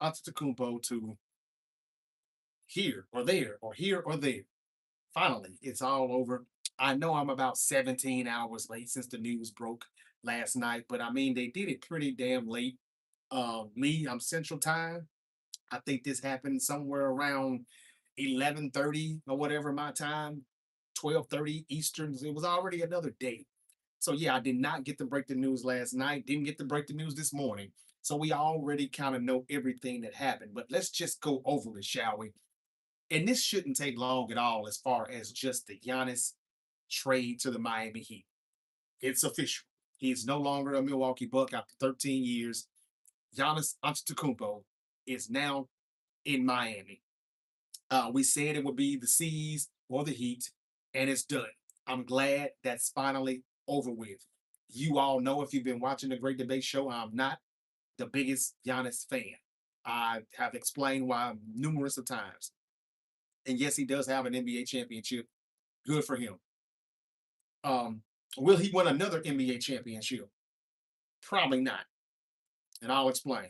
Antetokounmpo to here or there or here or there. Finally, it's all over. I know I'm about 17 hours late since the news broke last night, but I mean they did it pretty damn late. I'm Central Time. I think this happened somewhere around 11:30 or whatever my time, 12:30 Eastern. It was already another day. So yeah, I did not get to break the news last night. Didn't get to break the news this morning. So we already kind of know everything that happened. But let's just go over it, shall we? And this shouldn't take long at all as far as just the Giannis trade to the Miami Heat. It's official. He's no longer a Milwaukee Buck after 13 years. Giannis Antetokounmpo is now in Miami. We said it would be the Seas or the Heat, and it's done. I'm glad that's finally over with. You all know if you've been watching the Great Debate Show, I'm not the biggest Giannis fan. I have explained why numerous of times. And yes, he does have an NBA championship. Good for him. Um, will he win another NBA championship? Probably not. And I'll explain.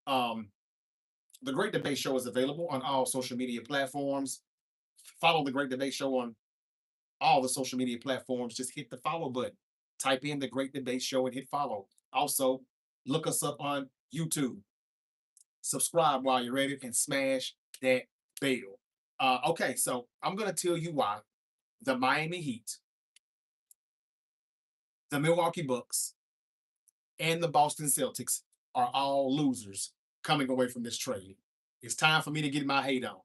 Um, the Great Debate Show is available on all social media platforms. Follow the Great Debate Show on all the social media platforms. Just hit the follow button. Type in the Great Debate Show and hit follow. Also, look us up on YouTube. Subscribe while you're at it and smash that bell. Okay, so I'm going to tell you why the Miami Heat, the Milwaukee Bucks, and the Boston Celtics are all losers coming away from this trade. It's time for me to get my hate on.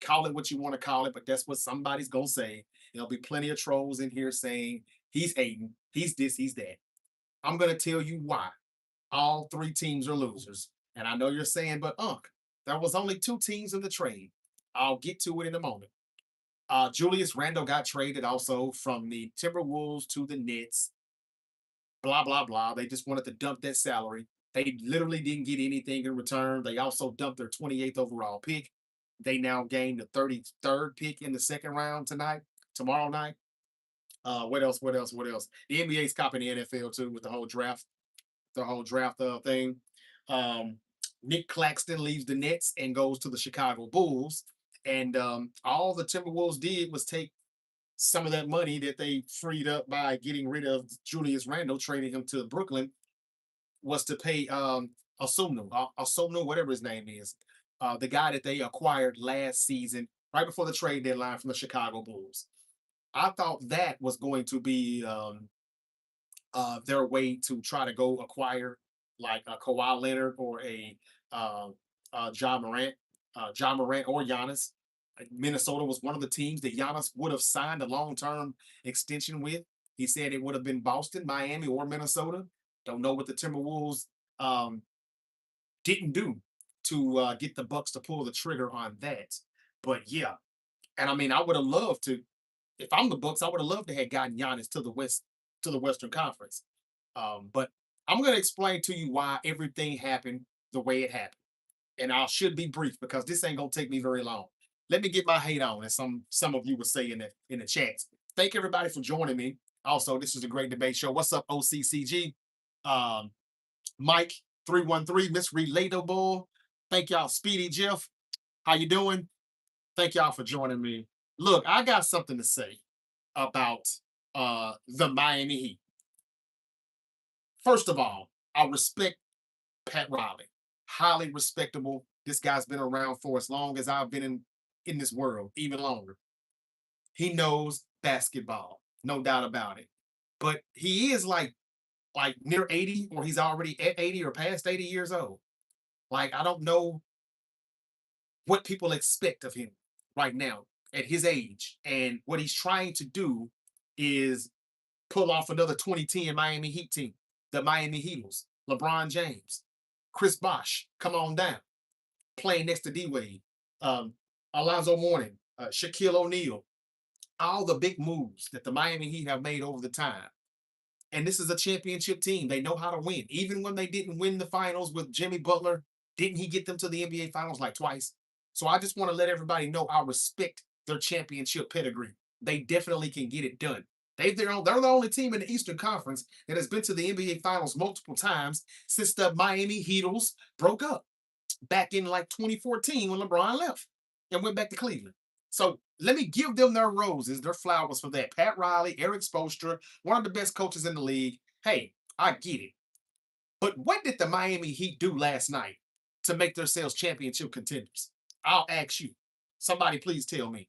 Call it what you want to call it, but that's what somebody's going to say. There'll be plenty of trolls in here saying he's hating, he's this, he's that. I'm going to tell you why all three teams are losers. And I know you're saying, but Unc, there was only two teams in the trade. I'll get to it in a moment. Julius Randle got traded also from the Timberwolves to the Nets. Blah blah blah. They just wanted to dump that salary. They literally didn't get anything in return. They also dumped their 28th overall pick. They now gained the 33rd pick in the second round tomorrow night. What else? What else? What else? The NBA's copying the NFL too with the whole draft thing. Um, Nick Claxton leaves the Nets and goes to the Chicago Bulls. And all the Timberwolves did was take some of that money that they freed up by getting rid of Julius Randle, trading him to Brooklyn, was to pay Osumnu, whatever his name is, the guy that they acquired last season, right before the trade deadline from the Chicago Bulls. I thought that was going to be their way to try to go acquire like a Kawhi Leonard or a uh, John Morant or Giannis. Minnesota was one of the teams that Giannis would have signed a long-term extension with. He said it would have been Boston, Miami, or Minnesota. Don't know what the Timberwolves um, didn't do to get the Bucks to pull the trigger on that. But yeah, and I mean, I would have loved to. If I'm the Bucks, I would have loved to have gotten Giannis to the Western Conference. But I'm going to explain to you why everything happened the way it happened, and I should be brief because this ain't gonna take me very long. Let me get my hate on, as some of you would say in the chats. Thank everybody for joining me. Also, this is a great debate show. What's up, OCCG? Um, Mike 313, Miss Relatable. Thank y'all, Speedy Jeff. How you doing? Thank y'all for joining me. Look, I got something to say about the Miami Heat. First of all, I respect Pat Riley. Highly respectable. This guy's been around for as long as I've been in this world, even longer. He knows basketball, no doubt about it. But he is like near 80, or he's already at 80 or past 80 years old. Like, I don't know what people expect of him right now at his age. And what he's trying to do is pull off another 2010 Miami Heat team, the Miami Heatles, LeBron James, Chris Bosh, come on down, playing next to D Wade, um, Alonzo Mourning, Shaquille O'Neal, all the big moves that the Miami Heat have made over the time. And this is a championship team. They know how to win. Even when they didn't win the finals with Jimmy Butler, didn't he get them to the NBA finals like twice? So I just want to let everybody know I respect their championship pedigree. They definitely can get it done. They're the only team in the Eastern Conference that has been to the NBA finals multiple times since the Miami Heatles broke up. back in like 2014 when LeBron left and went back to Cleveland. So let me give them their roses, their flowers for that. Pat Riley, Eric Spoelstra, one of the best coaches in the league. Hey, I get it. But what did the Miami Heat do last night to make themselves championship contenders? I'll ask you. Somebody please tell me.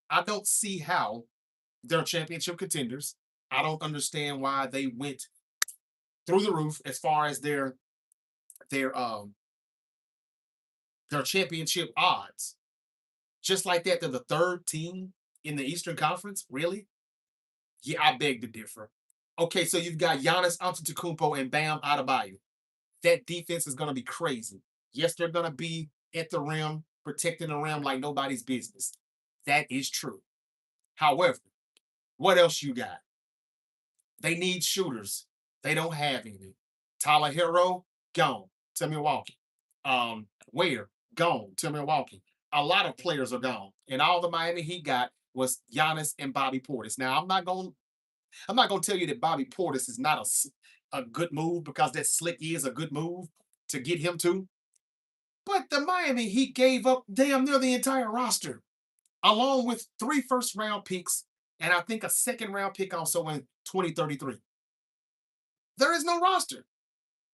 I don't see how they're championship contenders. I don't understand why they went through the roof as far as their um their championship odds. Just like that, they're the third team in the Eastern Conference. Really? Yeah, I beg to differ. Okay, so you've got Giannis Antetokounmpo and Bam Adebayo. That defense is going to be crazy. Yes, they're going to be at the rim, protecting the rim like nobody's business. That is true. However, what else you got? They need shooters. They don't have any. Tyler Hero, gone to Milwaukee. Ware, gone to Milwaukee. A lot of players are gone. And all the Miami Heat got was Giannis and Bobby Portis. Now, I'm not gonna tell you that Bobby Portis is not a good move because that slick is a good move to get him to. But the Miami Heat gave up damn near the entire roster, along with 3 first-round picks and I think a second-round pick also in 2033. There is no roster.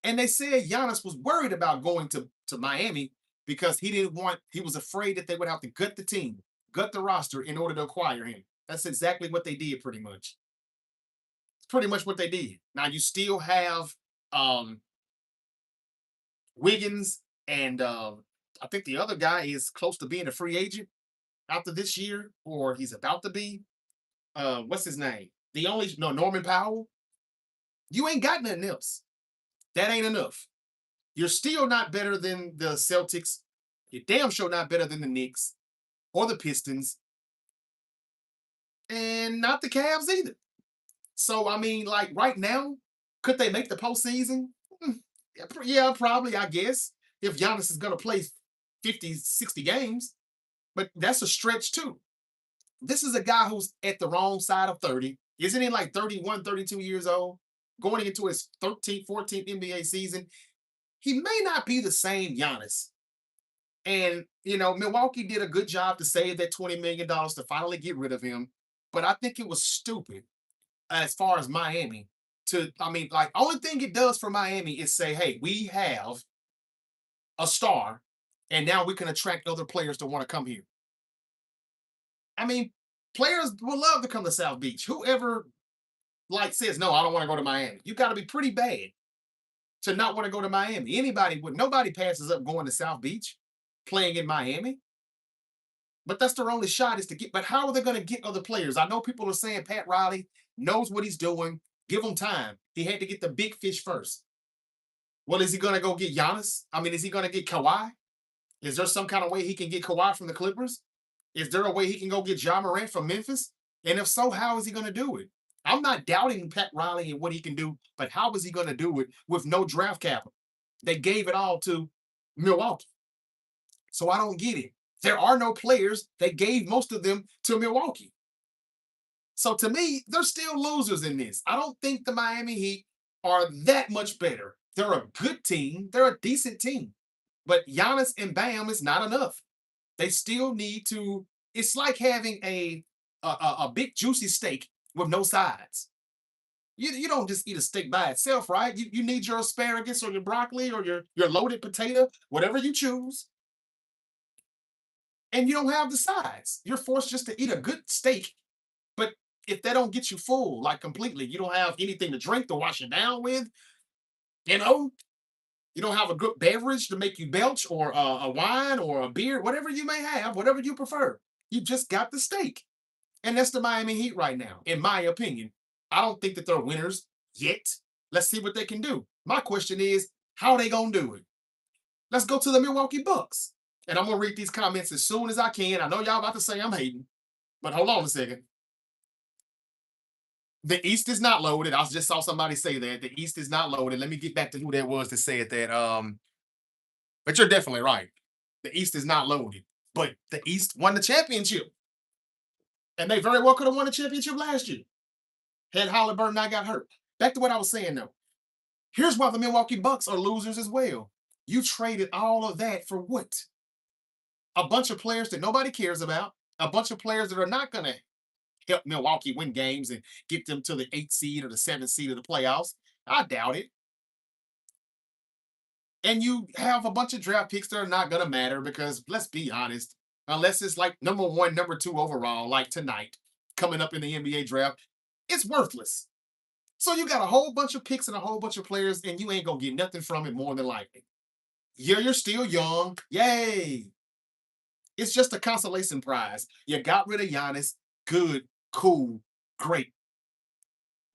And they said Giannis was worried about going to Miami because he was afraid that they would have to gut the team, gut the roster in order to acquire him. That's exactly what they did, pretty much. It's pretty much what they did. Now you still have um Wiggins and I think the other guy is close to being a free agent after this year, or he's about to be. What's his name? The only no Norman Powell. You ain't got nothing else. That ain't enough. You're still not better than the Celtics. You're damn sure not better than the Knicks or the Pistons, and not the Cavs either. So I mean, like right now, could they make the postseason? Hmm, yeah, yeah, probably. I guess if Giannis is gonna play 50, 60 games, but that's a stretch too. This is a guy who's at the wrong side of 30. Isn't he like 31, 32 years old? Going into his 13th, 14th NBA season. He may not be the same Giannis. And, Milwaukee did a good job to save that $20 million dollars to finally get rid of him. But I think it was stupid as far as Miami I mean, like, only thing it does for Miami is say, hey, we have a star, and now we can attract other players to want to come here. I mean, players would love to come to South Beach. Whoever like says, no, I don't want to go to Miami. You got to be pretty bad to not want to go to Miami. Nobody passes up going to South Beach, playing in Miami. But that's their only shot is to get. But how are they going to get other players? I know people are saying Pat Riley knows what he's doing. Give him time. He had to get the big fish first. Well, is he going to go get Giannis? I mean, is he going to get Kawhi? Is there some kind of way he can get Kawhi from the Clippers? Is there a way he can go get Ja Morant from Memphis? And if so, how is he going to do it? I'm not doubting Pat Riley and what he can do, but how is he going to do it with no draft capital? They gave it all to Milwaukee. So I don't get it. There are no players. They gave most of them to Milwaukee. So to me, they're still losers in this. I don't think the Miami Heat are that much better. They're a good team. They're a decent team. But Giannis and Bam is not enough. They still need to. It's like having a big juicy steak with no sides. You don't just eat a steak by itself, right? You need your asparagus or your broccoli or your loaded potato, whatever you choose, and you don't have the sides. You're forced just to eat a good steak. But if that don't get you full, like completely, you don't have anything to drink to wash it down with, you know, you don't have a good beverage to make you belch or a wine or a beer, whatever you may have, whatever you prefer. You just got the steak. And that's the Miami Heat right now, in my opinion. I don't think that they're winners yet. Let's see what they can do. My question is, how are they going to do it? Let's go to the Milwaukee Bucks. And I'm going to read these comments as soon as I can. I know y'all about to say I'm hating, but hold on a second. The East is not loaded. I just saw somebody say that. The East is not loaded. Let me get back to who that was that said that. But you're definitely right. The East is not loaded. But the East won the championship. And they very well could have won the championship last year. Had Halliburton not got hurt. Back to what I was saying though. Here's why the Milwaukee Bucks are losers as well. You traded all of that for what? A bunch of players that nobody cares about, a bunch of players that are not going to help Milwaukee win games and get them to the 8th seed or the 7th seed of the playoffs. I doubt it. And you have a bunch of draft picks that are not going to matter because let's be honest, unless it's like number one, number two overall, like tonight, coming up in the NBA draft, it's worthless. So you got a whole bunch of picks and a whole bunch of players, and you ain't gonna get nothing from it more than likely. Yeah, you're still young. Yay. It's just a consolation prize. You got rid of Giannis. Good, cool, great.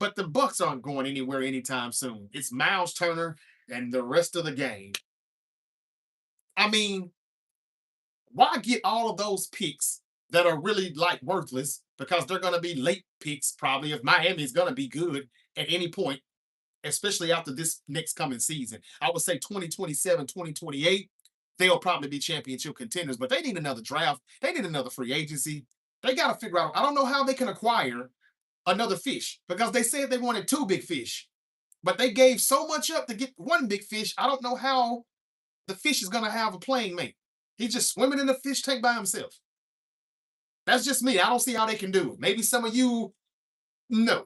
But the Bucks aren't going anywhere anytime soon. It's Miles Turner and the rest of the game. I mean, why get all of those picks that are really like worthless because they're going to be late picks probably if Miami's going to be good at any point, especially after this next coming season. I would say 2027, 2028, they'll probably be championship contenders, but they need another draft. They need another free agency. They got to figure out, I don't know how they can acquire another fish because they said they wanted two big fish, but they gave so much up to get one big fish. I don't know how the fish is going to have a playing mate. He's just swimming in the fish tank by himself. That's just me. I don't see how they can do it. Maybe some of you know.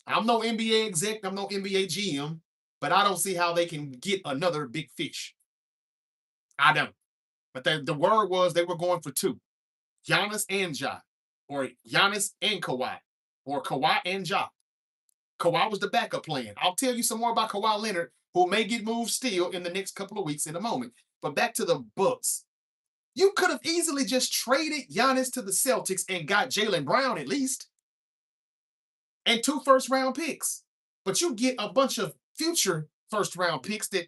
I'm no NBA exec, I'm no NBA GM, but I don't see how they can get another big fish. I don't. But the word was they were going for two, Giannis and Ja, or Giannis and Kawhi, or Kawhi and Ja. Kawhi was the backup plan. I'll tell you some more about Kawhi Leonard, who may get moved still in the next couple of weeks in a moment. But back to the Bucks. You could have easily just traded Giannis to the Celtics and got Jalen Brown at least, and two first-round picks. But you get a bunch of future first-round picks that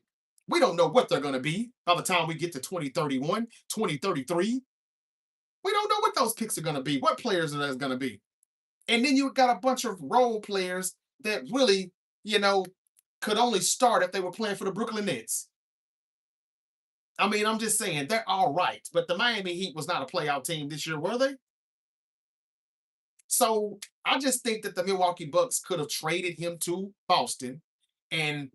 we don't know what they're going to be by the time we get to 2031, 2033. We don't know what those picks are going to be, what players are those going to be. And then you got a bunch of role players that really, you know, could only start if they were playing for the Brooklyn Nets. I mean, I'm just saying they're all right, but the Miami Heat was not a playoff team this year, were they? So I just think that the Milwaukee Bucks could have traded him to Boston, and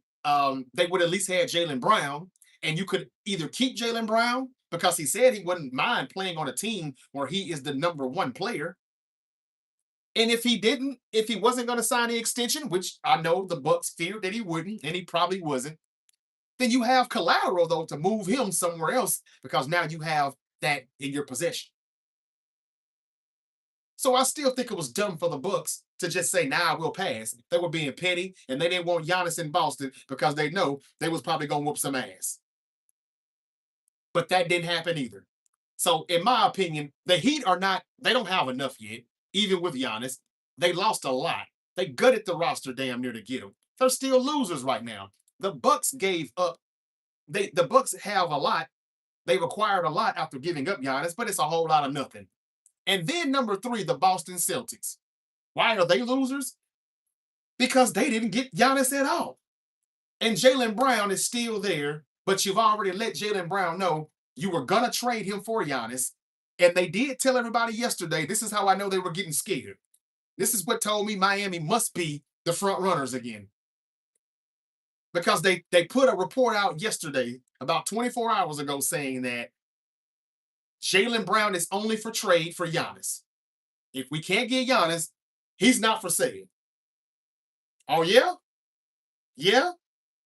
they would at least have Jalen Brown, and you could either keep Jalen Brown because he said he wouldn't mind playing on a team where he is the number one player. And if he didn't, if he wasn't going to sign the extension, which I know the Bucks feared that he wouldn't, and he probably wasn't, then you have collateral though to move him somewhere else because now you have that in your possession. So I still think it was dumb for the Bucks to just say, "Nah, we'll pass." They were being petty, and they didn't want Giannis in Boston because they know they was probably gonna whoop some ass. But that didn't happen either. So, in my opinion, the Heat are not. They don't have enough yet. Even with Giannis, they lost a lot. They gutted the roster damn near to get him. They're still losers right now. The Bucks gave up. The Bucks have a lot. They've acquired a lot after giving up Giannis, but it's a whole lot of nothing. And then number three, the Boston Celtics. Why are they losers? Because they didn't get Giannis at all. And Jalen Brown is still there, but you've already let Jalen Brown know you were going to trade him for Giannis. And they did tell everybody yesterday, this is how I know they were getting scared. This is what told me Miami must be the front runners again. Because they put a report out yesterday, about 24 hours ago, saying that Jalen Brown is only for trade for Giannis. If we can't get Giannis, he's not for sale. Oh, yeah? Yeah?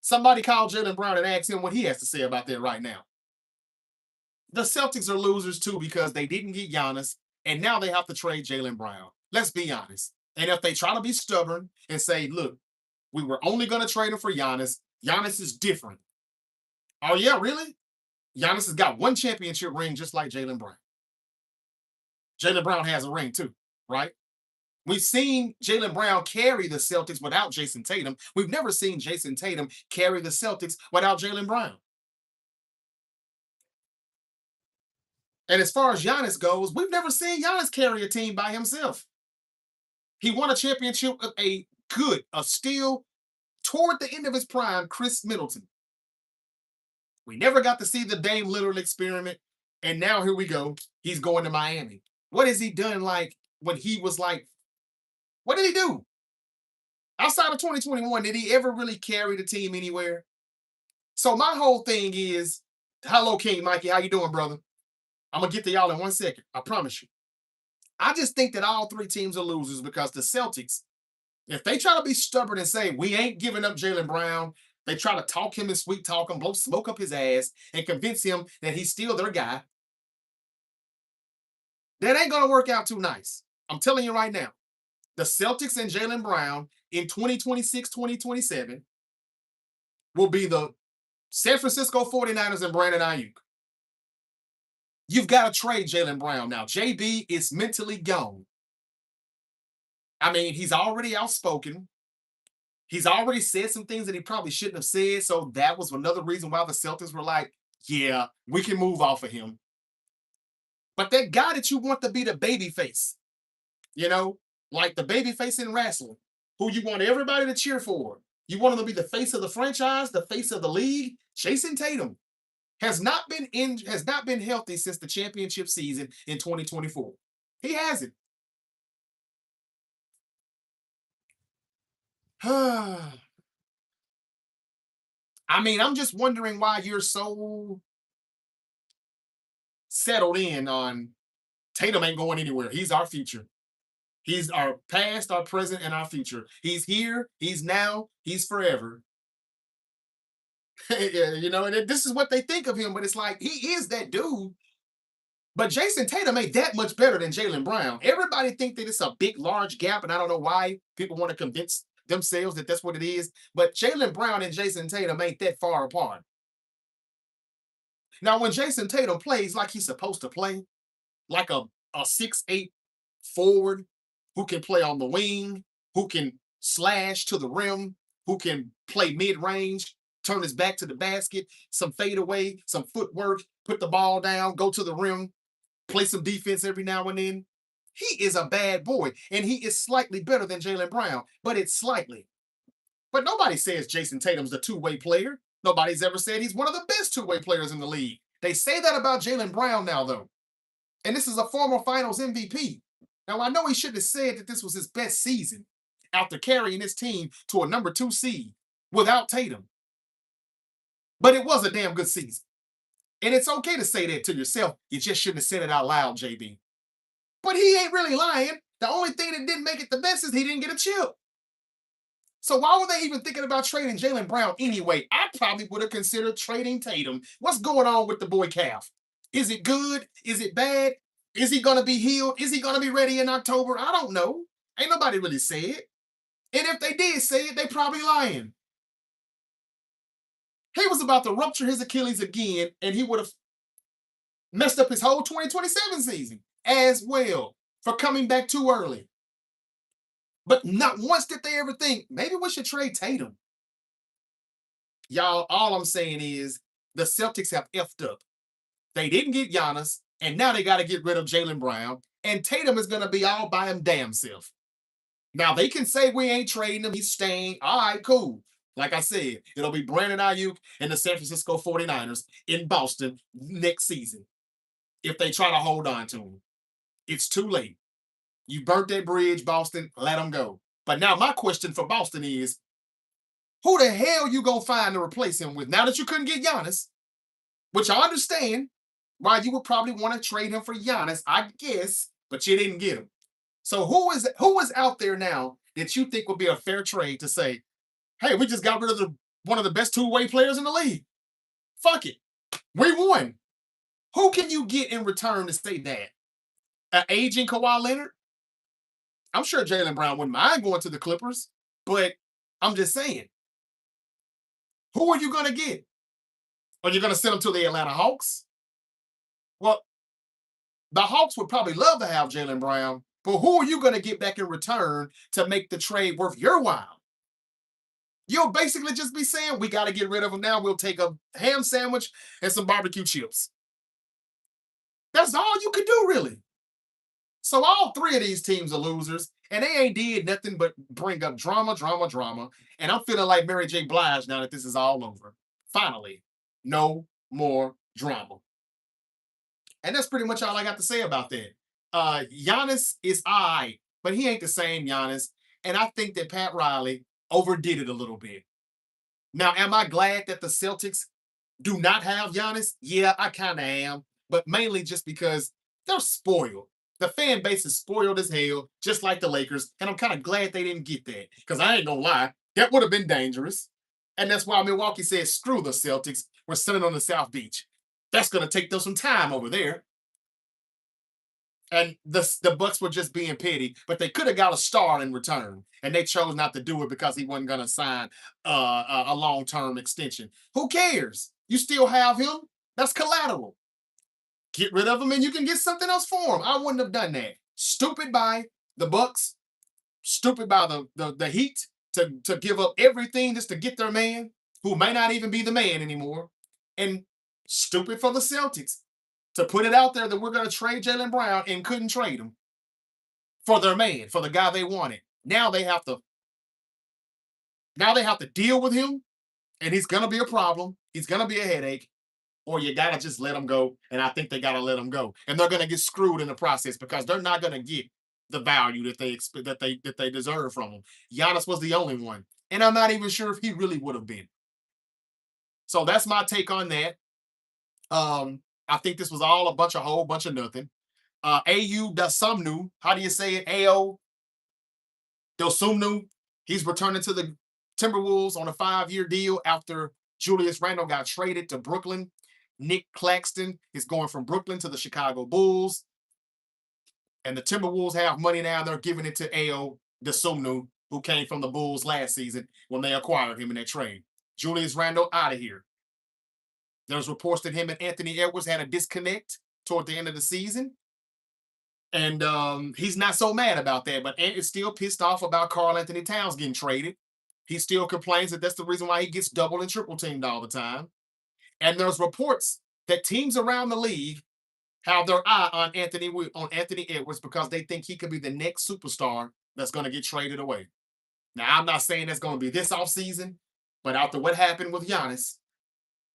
Somebody call Jalen Brown and ask him what he has to say about that right now. The Celtics are losers too because they didn't get Giannis, and now they have to trade Jalen Brown. Let's be honest. And if they try to be stubborn and say, look, we were only going to trade him for Giannis, Giannis is different. Oh, yeah, really? Giannis has got one championship ring just like Jalen Brown. Jalen Brown has a ring too, right? We've seen Jalen Brown carry the Celtics without Jason Tatum. We've never seen Jason Tatum carry the Celtics without Jalen Brown. And as far as Giannis goes, we've never seen Giannis carry a team by himself. He won a championship with a good, a still toward the end of his prime, Chris Middleton. We never got to see the Dame Lillard experiment. And now here we go. He's going to Miami. What has he done like when he was like, what did he do? Outside of 2021, did he ever really carry the team anywhere? So my whole thing is, hello, King Mikey. How you doing, brother? I'm gonna get to y'all in 1 second. I promise you. I just think that all three teams are losers because the Celtics, if they try to be stubborn and say we ain't giving up Jalen Brown, they try to talk him and sweet talk him, blow smoke up his ass, and convince him that he's still their guy. That ain't gonna work out too nice. I'm telling you right now. The Celtics and Jalen Brown in 2026, 2027 will be the San Francisco 49ers and Brandon Ayuk. You've got to trade Jalen Brown now. JB is mentally gone. I mean, he's already outspoken. He's already said some things that he probably shouldn't have said. So that was another reason why the Celtics were like, yeah, we can move off of him. But that guy that you want to be the baby face, you know, like the baby face in wrestling, who you want everybody to cheer for. You want him to be the face of the franchise, the face of the league. Jason Tatum has not been healthy since the championship season in 2024. He hasn't. I mean, I'm just wondering why you're so settled in on Tatum ain't going anywhere. He's our future. He's our past, our present, and our future. He's here, he's now, he's forever. Yeah, and this is what they think of him, but it's like he is that dude. But Jason Tatum ain't that much better than Jalen Brown. Everybody think that it's a big, large gap, and I don't know why people want to convince themselves that that's what it is. But Jalen Brown and Jason Tatum ain't that far apart. Now, when Jason Tatum plays like he's supposed to play, like a 6'8" forward who can play on the wing, who can slash to the rim, who can play mid-range, turn his back to the basket, some fadeaway, some footwork, put the ball down, go to the rim, play some defense every now and then. He is a bad boy, and he is slightly better than Jalen Brown, but it's slightly. But nobody says Jason Tatum's the two-way player. Nobody's ever said he's one of the best two-way players in the league. They say that about Jalen Brown now, though. And this is a former finals MVP. Now, I know he shouldn't have said that this was his best season after carrying his team to a number 2 seed without Tatum. But it was a damn good season. And it's okay to say that to yourself. You just shouldn't have said it out loud, JB. But he ain't really lying. The only thing that didn't make it the best is he didn't get a chip. So why were they even thinking about trading Jalen Brown anyway? I probably would have considered trading Tatum. What's going on with the boy calf? Is it good? Is it bad? Is he going to be healed? Is he going to be ready in October? I don't know. Ain't nobody really said. And if they did say it, they probably lying. He was about to rupture his Achilles again, and he would have messed up his whole 2027 season as well for coming back too early. But not once did they ever think, maybe we should trade Tatum. Y'all, all I'm saying is the Celtics have effed up. They didn't get Giannis, and now they got to get rid of Jalen Brown, and Tatum is going to be all by him damn self. Now, they can say we ain't trading him. He's staying. All right, cool. Like I said, it'll be Brandon Ayuk and the San Francisco 49ers in Boston next season if they try to hold on to him. It's too late. You burnt that bridge, Boston. Let them go. But now my question for Boston is, who the hell you going to find to replace him with? Now that you couldn't get Giannis, which I understand why you would probably want to trade him for Giannis, I guess, but you didn't get him. So who is out there now that you think would be a fair trade to say, hey, we just got rid of one of the best two-way players in the league. Fuck it. We won. Who can you get in return to say that? An aging Kawhi Leonard? I'm sure Jalen Brown wouldn't mind going to the Clippers, but I'm just saying, who are you going to get? Are you going to send them to the Atlanta Hawks? Well, the Hawks would probably love to have Jalen Brown, but who are you going to get back in return to make the trade worth your while? You'll basically just be saying, we got to get rid of him now. We'll take a ham sandwich and some barbecue chips. That's all you could do, really. So all three of these teams are losers, and they ain't did nothing but bring up drama, drama, drama. And I'm feeling like Mary J. Blige now that this is all over. Finally, no more drama. And that's pretty much all I got to say about that. Giannis is all right, but he ain't the same Giannis. And I think that Pat Riley overdid it a little bit. Now, am I glad that the Celtics do not have Giannis? Yeah, I kind of am, but mainly just because they're spoiled. The fan base is spoiled as hell, just like the Lakers, and I'm kind of glad they didn't get that because I ain't gonna lie, that would have been dangerous. And that's why Milwaukee said, screw the Celtics. We're sitting on the South Beach. That's gonna take them some time over there. And the Bucks were just being petty, but they could have got a star in return, and they chose not to do it because he wasn't going to sign a long term extension. Who cares? You still have him. That's collateral. Get rid of him, and you can get something else for him. I wouldn't have done that. Stupid by the Bucks. Stupid by the Heat to give up everything just to get their man, who may not even be the man anymore, and stupid for the Celtics to put it out there that we're going to trade Jaylen Brown and couldn't trade him for their man, for the guy they wanted. Now they have to deal with him, and he's going to be a problem. He's going to be a headache, or you got to just let him go. And I think they got to let him go, and they're going to get screwed in the process because they're not going to get the value that they deserve from him. Giannis was the only one, and I'm not even sure if he really would have been. So that's my take on that. I think this was all a whole bunch of nothing. AU Dasumnu, how do you say it? AO Dosumnu. He's returning to the Timberwolves on a 5-year deal after Julius Randle got traded to Brooklyn. Nick Claxton is going from Brooklyn to the Chicago Bulls. And the Timberwolves have money now. They're giving it to AO Dosumnu, who came from the Bulls last season when they acquired him in that trade. Julius Randle out of here. There's reports that him and Anthony Edwards had a disconnect toward the end of the season. And he's not so mad about that, but Ant is still pissed off about Karl Anthony Towns getting traded. He still complains that that's the reason why he gets double and triple teamed all the time. And there's reports that teams around the league have their eye on Anthony Edwards because they think he could be the next superstar that's going to get traded away. Now, I'm not saying that's going to be this offseason, but after what happened with Giannis,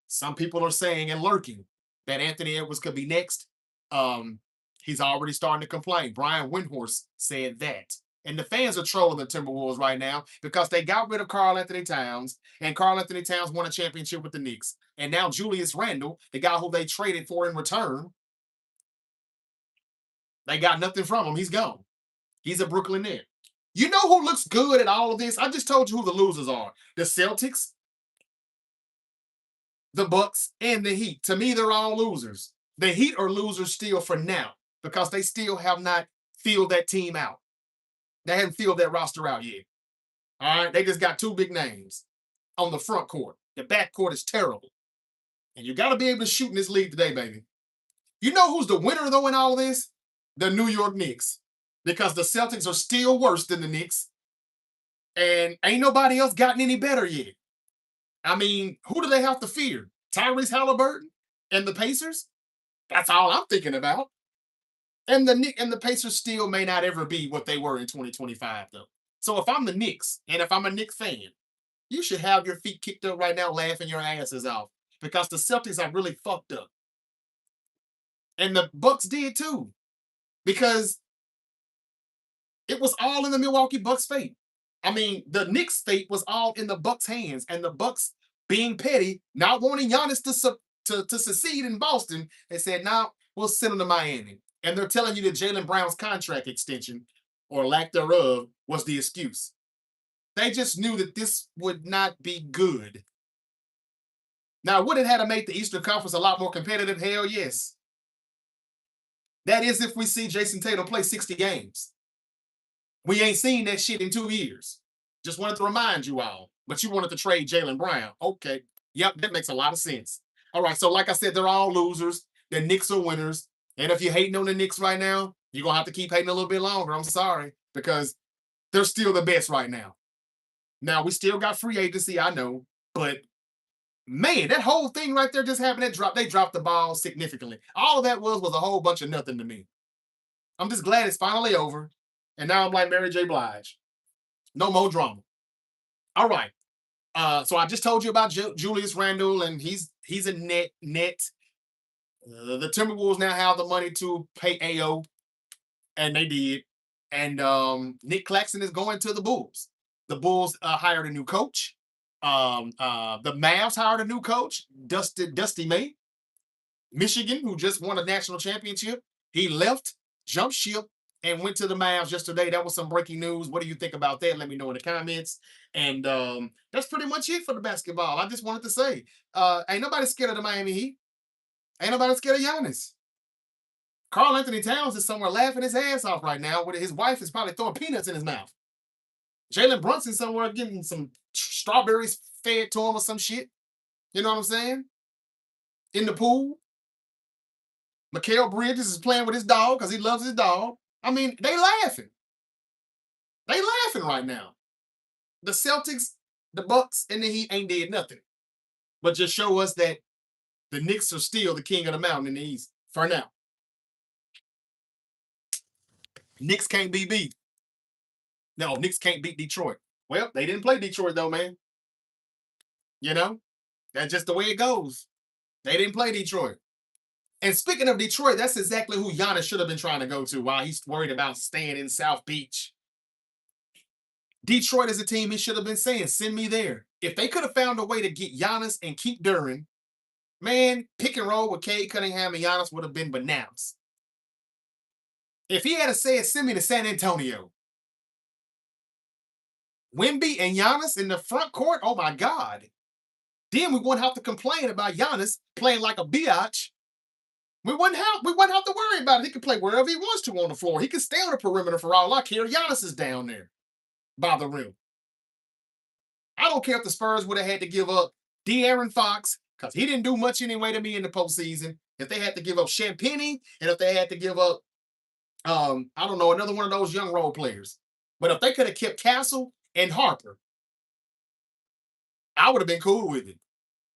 some people are saying and lurking that Anthony Edwards could be next. Um, he's already starting to complain. Brian Windhorst said that. And the fans are trolling the Timberwolves right now because they got rid of Karl Anthony Towns, and Karl Anthony Towns won a championship with the Knicks. And now Julius Randle, the guy who they traded for in return, they got nothing from him. He's gone. He's a Brooklyn Net. You know who looks good at all of this? I just told you who the losers are. The Celtics, the Bucks, and the Heat. To me, they're all losers. The Heat are losers still for now because they still have not filled that team out. They haven't filled that roster out yet. All right, they just got two big names on the front court. The back court is terrible, and you got to be able to shoot in this league today, baby. You know who's the winner though in all of this? The New York Knicks, because the Celtics are still worse than the Knicks, and ain't nobody else gotten any better yet. I mean, who do they have to fear? Tyrese Halliburton and the Pacers? That's all I'm thinking about. And the Pacers still may not ever be what they were in 2025, though. So if I'm the Knicks and if I'm a Knicks fan, you should have your feet kicked up right now, laughing your asses off because the Celtics are really fucked up, and the Bucks did too because it was all in the Milwaukee Bucks' fate. I mean, the Knicks' fate was all in the Bucks' hands, and the Bucks, being petty, not wanting Giannis to succeed in Boston, they said, "Now we'll send him to Miami." And they're telling you that Jaylen Brown's contract extension, or lack thereof, was the excuse. They just knew that this would not be good. Now, would it have to make the Eastern Conference a lot more competitive? Hell yes. That is if we see Jason Tatum play 60 games. We ain't seen that shit in 2 years. Just wanted to remind you all. But you wanted to trade Jaylen Brown. Okay. Yep, that makes a lot of sense. All right. So, like I said, they're all losers. The Knicks are winners. And if you're hating on the Knicks right now, you're going to have to keep hating a little bit longer. I'm sorry. Because they're still the best right now. Now, we still got free agency, I know. But, man, that whole thing right there just happened. They dropped the ball significantly. All that was a whole bunch of nothing to me. I'm just glad it's finally over. And now I'm like Mary J. Blige. No more drama. All right. So I just told you about Julius Randle, and he's a net. The Timberwolves now have the money to pay AO, and they did. And Nick Claxton is going to the Bulls. The Bulls hired a new coach. The Mavs hired a new coach, Dusty May, Michigan, who just won a national championship. He left, jumped ship, and went to the Mavs yesterday. That was some breaking news. What do you think about that? Let me know in the comments. And that's pretty much it for the basketball. I just wanted to say, ain't nobody scared of the Miami Heat. Ain't nobody scared of Giannis. Carl Anthony Towns is somewhere laughing his ass off right now, with his wife is probably throwing peanuts in his mouth. Jalen Brunson somewhere getting some strawberries fed to him or some shit. You know what I'm saying? In the pool. Mikal Bridges is playing with his dog because he loves his dog. I mean, they laughing. They laughing right now. The Celtics, the Bucks, and the Heat ain't did nothing. But just show us that the Knicks are still the king of the mountain in the East for now. Knicks can't be beat. No, Knicks can't beat Detroit. Well, they didn't play Detroit though, man. You know, that's just the way it goes. They didn't play Detroit. And speaking of Detroit, that's exactly who Giannis should have been trying to go to while he's worried about staying in South Beach. Detroit is a team he should have been saying, send me there. If they could have found a way to get Giannis and keep Duran, man, pick and roll with Cade Cunningham and Giannis would have been bananas. If he had said, send me to San Antonio. Wemby and Giannis in the front court, oh my God. Then we wouldn't have to complain about Giannis playing like a biatch. We wouldn't have to worry about it. He could play wherever he wants to on the floor. He could stay on the perimeter for all I care. Giannis is down there by the rim. I don't care if the Spurs would have had to give up De'Aaron Fox, because he didn't do much anyway to me in the postseason. If they had to give up Champagnie, and if they had to give up, I don't know, another one of those young role players. But if they could have kept Castle and Harper, I would have been cool with it.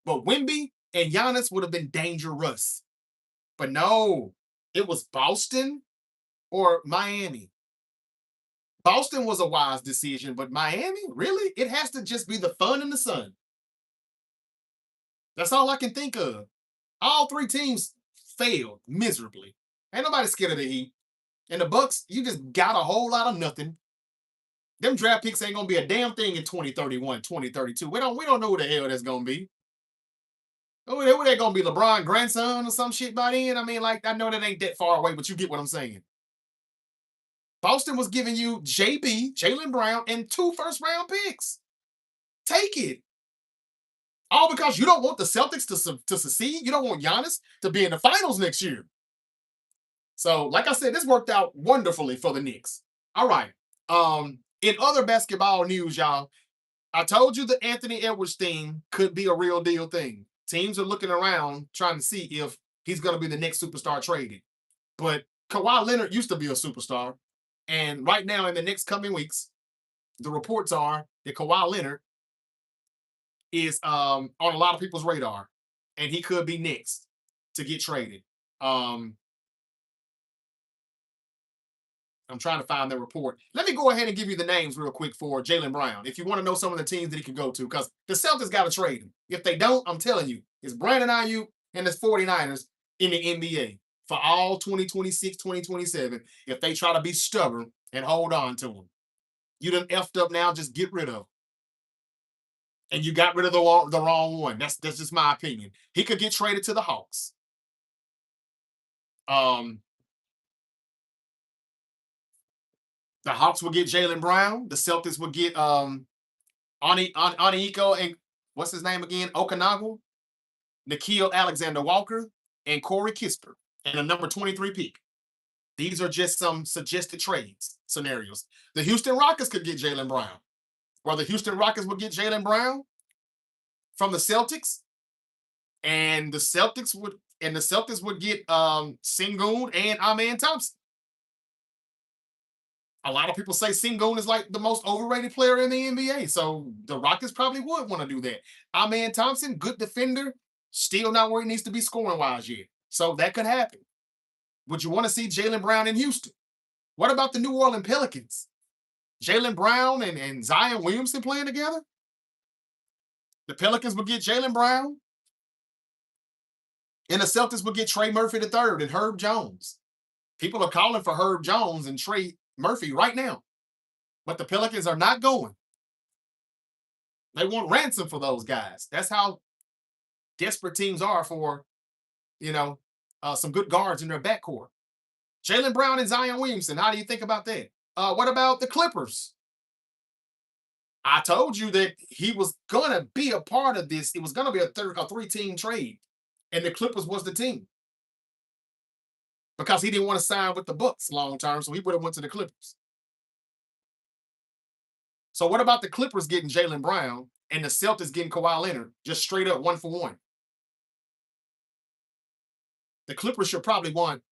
But Wemby and Giannis would have been dangerous. But no, it was Boston or Miami. Boston was a wise decision, but Miami, really? It has to just be the fun and the sun. That's all I can think of. All three teams failed miserably. Ain't nobody scared of the Heat. And the Bucks, you just got a whole lot of nothing. Them draft picks ain't gonna be a damn thing in 2031, 2032. We don't know who the hell that's gonna be. Who they gonna be? LeBron grandson or some shit by then? I mean, like, I know that ain't that far away, but you get what I'm saying. Boston was giving you JB, Jaylen Brown, and 2 first-round picks. Take it. All because you don't want the Celtics to succeed. You don't want Giannis to be in the finals next year. So, like I said, this worked out wonderfully for the Knicks. All right. In other basketball news, y'all, I told you the Anthony Edwards thing could be a real deal thing. Teams are looking around trying to see if he's going to be the next superstar traded. But Kawhi Leonard used to be a superstar. And right now, in the next coming weeks, the reports are that Kawhi Leonard is on a lot of people's radar. And he could be next to get traded. I'm trying to find the report. Let me go ahead and give you the names real quick for Jaylen Brown, if you want to know some of the teams that he could go to, because the Celtics got to trade him. If they don't, I'm telling you, it's Brandon Ayuk and the 49ers in the NBA for all 2026, 2027, if they try to be stubborn and hold on to him. You done effed up now, just get rid of him. And you got rid of the wrong one. That's just my opinion. He could get traded to the Hawks. The Hawks will get Jaylen Brown. The Celtics will get Onyeka and what's his name again? Okanagan, Nickeil Alexander-Walker, and Corey Kispert, and a number 23 pick. These are just some suggested trades scenarios. The Houston Rockets could get Jaylen Brown. Or the Houston Rockets would get Jaylen Brown from the Celtics, and the Celtics would get Sengun and Amen Thompson. A lot of people say Sengun is like the most overrated player in the NBA, so the Rockets probably would want to do that. Amen Thompson, good defender, still not where he needs to be scoring wise yet, so that could happen. Would you want to see Jaylen Brown in Houston? What about the New Orleans Pelicans? Jaylen Brown and Zion Williamson playing together? The Pelicans would get Jaylen Brown, and the Celtics would get Trey Murphy III and Herb Jones. People are calling for Herb Jones and Trey Murphy right now, but the Pelicans are not going. They want ransom for those guys. That's how desperate teams are for, you know, some good guards in their backcourt. Jalen Brown and Zion Williamson. How do you think about that? What about the Clippers? I told you that he was gonna be a part of this. It was gonna be a three-team trade, and the Clippers was the team because he didn't want to sign with the Bucks long term, so he would have went to the Clippers. So what about the Clippers getting Jalen Brown and the Celtics getting Kawhi Leonard just straight up 1 for 1? The Clippers should probably want.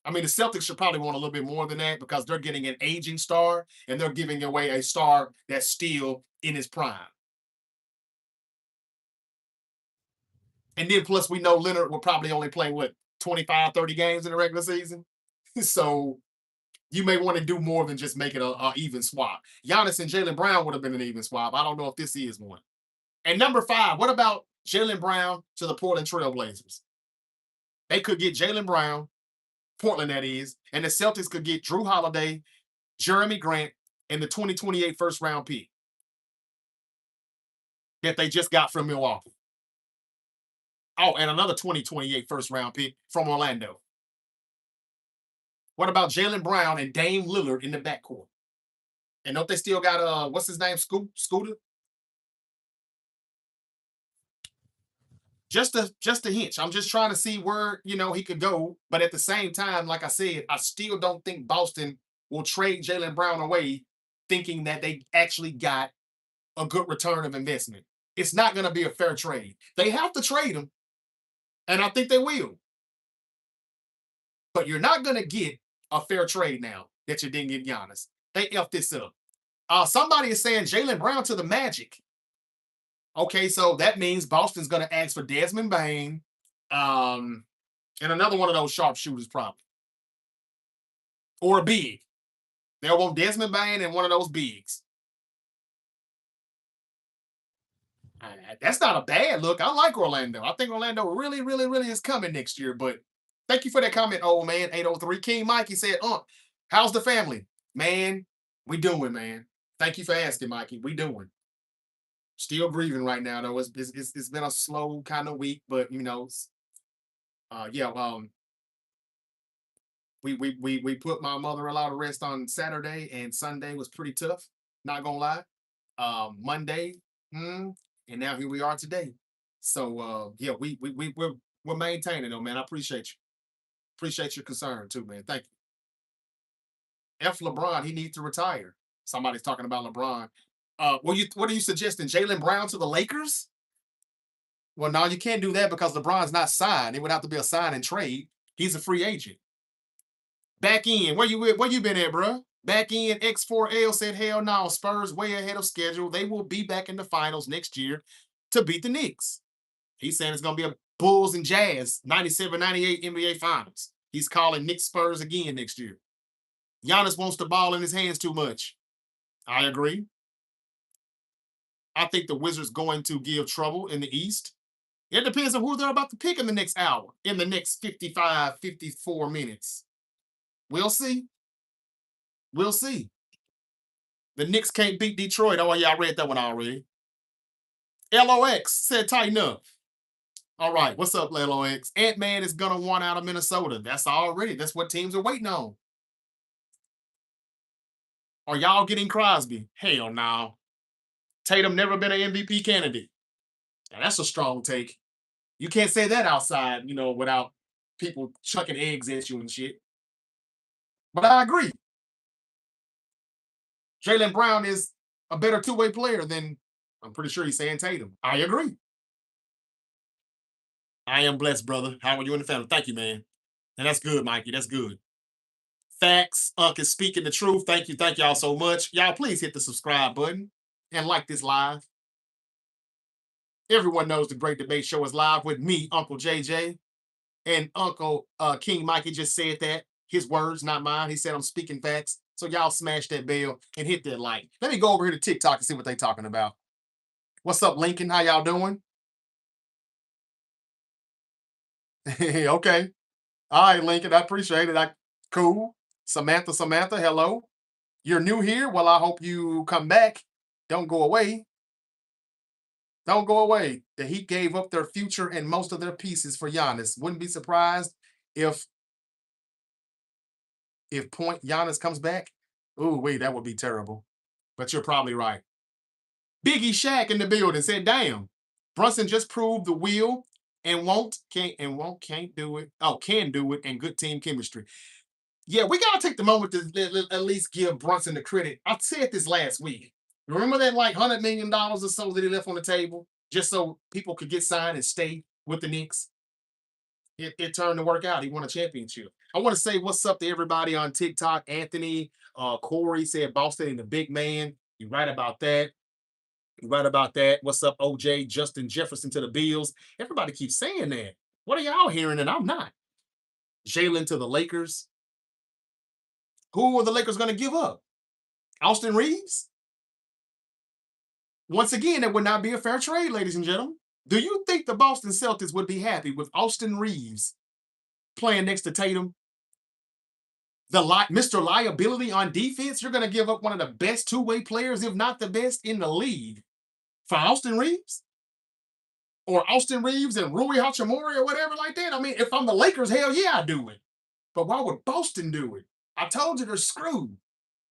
I mean, the Celtics should probably want a little bit more than that because they're getting an aging star and they're giving away a star that's still in his prime. And then plus we know Leonard will probably only play what 25, 30 games in the regular season. So you may want to do more than just make it a even swap. Giannis and Jalen Brown would have been an even swap. I don't know if this is one. And number 5, what about Jalen Brown to the Portland Trailblazers? They could get Jalen Brown, Portland that is, and the Celtics could get Drew Holiday, Jeremy Grant, and the 2028 first round pick that they just got from Milwaukee. Oh, and another 2028 first round pick from Orlando. What about Jalen Brown and Dame Lillard in the backcourt? And don't they still got what's his name? Scooter? Just a hinch. I'm just trying to see where he could go. But at the same time, like I said, I still don't think Boston will trade Jalen Brown away, thinking that they actually got a good return of investment. It's not going to be a fair trade. They have to trade him, and I think they will. But you're not going to get a fair trade now that you didn't get Giannis. They F this up. Somebody is saying Jalen Brown to the Magic. Okay, so that means Boston's going to ask for Desmond Bain, and another one of those sharpshooters, probably, or a big. They'll want Desmond Bain and one of those bigs. That's not a bad look. I like Orlando. I think Orlando really, really, really is coming next year. But thank you for that comment, old man. 803 King Mikey said, how's the family? Man, we doing, man. Thank you for asking, Mikey. We doing. Still grieving right now, though. It's been a slow kind of week, but yeah. We put my mother-in-law to rest on Saturday, and Sunday was pretty tough. Not gonna lie. Monday, and now here we are today. So yeah, we're maintaining though, man. I appreciate you. Appreciate your concern too, man. Thank you. F LeBron, he needs to retire. Somebody's talking about LeBron. What are you suggesting? Jalen Brown to the Lakers? Well, no, you can't do that because LeBron's not signed. It would have to be a sign and trade. He's a free agent. Back in, where you been at, bro? Back in X4L said, hell no, Spurs way ahead of schedule. They will be back in the finals next year to beat the Knicks. He's saying it's going to be a Bulls and Jazz 97-98 NBA Finals. He's calling Knicks Spurs again next year. Giannis wants the ball in his hands too much. I agree. I think the Wizards going to give trouble in the East. It depends on who they're about to pick in the next hour, in the next 55, 54 minutes. We'll see. We'll see. The Knicks can't beat Detroit. Oh, yeah, I read that one already. LOX said tighten up. All right, what's up, LOX? Ant-Man is going to want out of Minnesota. That's what teams are waiting on. Are y'all getting Crosby? Hell no. Tatum never been an MVP candidate. Now, that's a strong take. You can't say that outside, without people chucking eggs at you and shit. But I agree. Jalen Brown is a better two-way player than, I'm pretty sure he's saying Tatum. I agree. I am blessed, brother. How are you and the family? Thank you, man. And that's good, Mikey. That's good. Facts. Unc is speaking the truth. Thank you. Thank y'all so much. Y'all, please hit the subscribe button and like this live. Everyone knows the Great Debate Show is live with me, Uncle JJ, and Uncle King Mikey just said that. His words, not mine. He said I'm speaking facts. So y'all smash that bell and hit that like. Let me go over here to TikTok and see what they talking about. What's up, Lincoln? How y'all doing? Okay. All right, Lincoln. I appreciate it. Cool. Samantha, hello. You're new here? Well, I hope you come back. Don't go away. Don't go away. The Heat gave up their future and most of their pieces for Giannis. Wouldn't be surprised if point Giannis comes back. Ooh, wait, that would be terrible. But you're probably right. Biggie Shaq in the building said, "Damn, Brunson just proved the will and can't do it. Oh, can do it and good team chemistry." Yeah, we gotta take the moment to at least give Brunson the credit. I said this last week. Remember that like $100 million or so that he left on the table just so people could get signed and stay with the Knicks? It turned to work out. He won a championship. I want to say what's up to everybody on TikTok. Anthony, Corey said Boston and the big man. You're right about that. You're right about that. What's up, OJ? Justin Jefferson to the Bills. Everybody keeps saying that. What are y'all hearing? And I'm not. Jalen to the Lakers. Who are the Lakers going to give up? Austin Reeves? Once again, that would not be a fair trade, ladies and gentlemen. Do you think the Boston Celtics would be happy with Austin Reeves playing next to Tatum? Mr. Liability on defense, you're going to give up one of the best two-way players, if not the best in the league, for Austin Reeves? Or Austin Reeves and Rui Hachimura or whatever like that? I mean, if I'm the Lakers, hell yeah, I do it. But why would Boston do it? I told you they're screwed.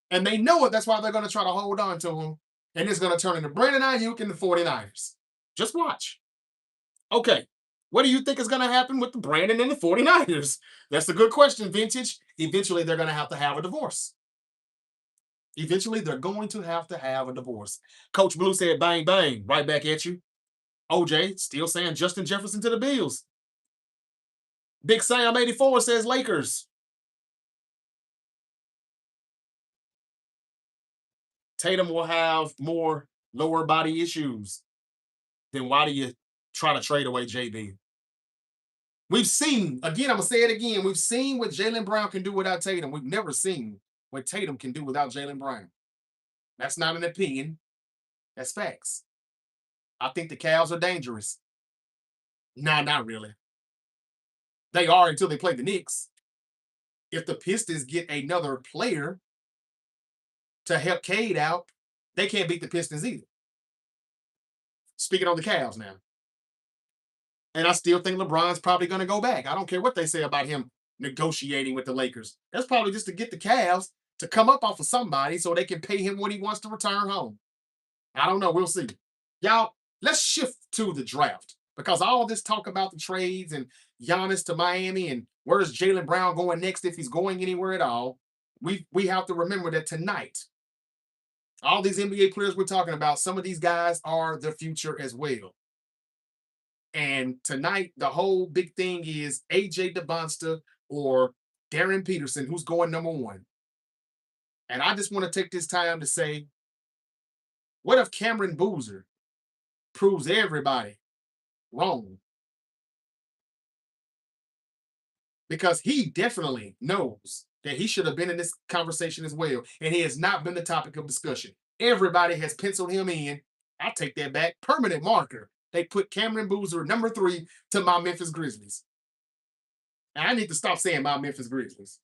And they know it. That's why they're going to try to hold on to him. And it's going to turn into Brandon Ayuk and the 49ers. Just watch. Okay. What do you think is going to happen with the Brandon and the 49ers? That's a good question, Vintage. Eventually, they're going to have a divorce. Eventually, they're going to have a divorce. Coach Blue said, bang, bang, right back at you. OJ still saying Justin Jefferson to the Bills. Big Sam 84 says Lakers. Tatum will have more lower body issues. Then why do you try to trade away JB? We've seen, again, I'm going to say it again. We've seen what Jaylen Brown can do without Tatum. We've never seen what Tatum can do without Jaylen Brown. That's not an opinion. That's facts. I think the Cavs are dangerous. No, not really. They are until they play the Knicks. If the Pistons get another player to help Cade out, they can't beat the Pistons either. Speaking on the Cavs now. And I still think LeBron's probably going to go back. I don't care what they say about him negotiating with the Lakers. That's probably just to get the Cavs to come up off of somebody so they can pay him when he wants to return home. I don't know. We'll see. Y'all, let's shift to the draft because all this talk about the trades and Giannis to Miami and where's Jaylen Brown going next if he's going anywhere at all. We have to remember that tonight, all these NBA players we're talking about, some of these guys are the future as well. And tonight, the whole big thing is AJ DeBonsta or Darren Peterson, who's going number one. And I just want to take this time to say, what if Cameron Boozer proves everybody wrong? Because he definitely knows that he should have been in this conversation as well. And he has not been the topic of discussion. Everybody has penciled him in. I'll take that back. Permanent marker. They put Cameron Boozer number 3 to my Memphis Grizzlies. And I need to stop saying my Memphis Grizzlies.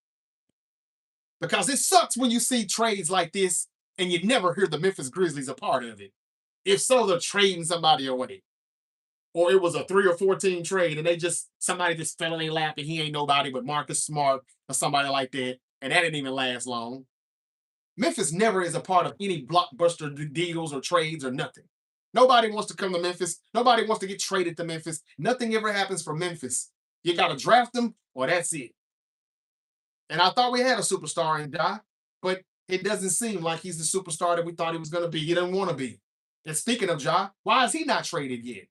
Because it sucks when you see trades like this and you never hear the Memphis Grizzlies a part of it. If so, they're trading somebody away. Or it was a 3 or 4 team trade and somebody just fell in their lap and he ain't nobody but Marcus Smart or somebody like that. And that didn't even last long. Memphis never is a part of any blockbuster deals or trades or nothing. Nobody wants to come to Memphis. Nobody wants to get traded to Memphis. Nothing ever happens for Memphis. You got to draft them or that's it. And I thought we had a superstar in Ja, but it doesn't seem like he's the superstar that we thought he was going to be. He didn't want to be. And speaking of Ja, why is he not traded yet?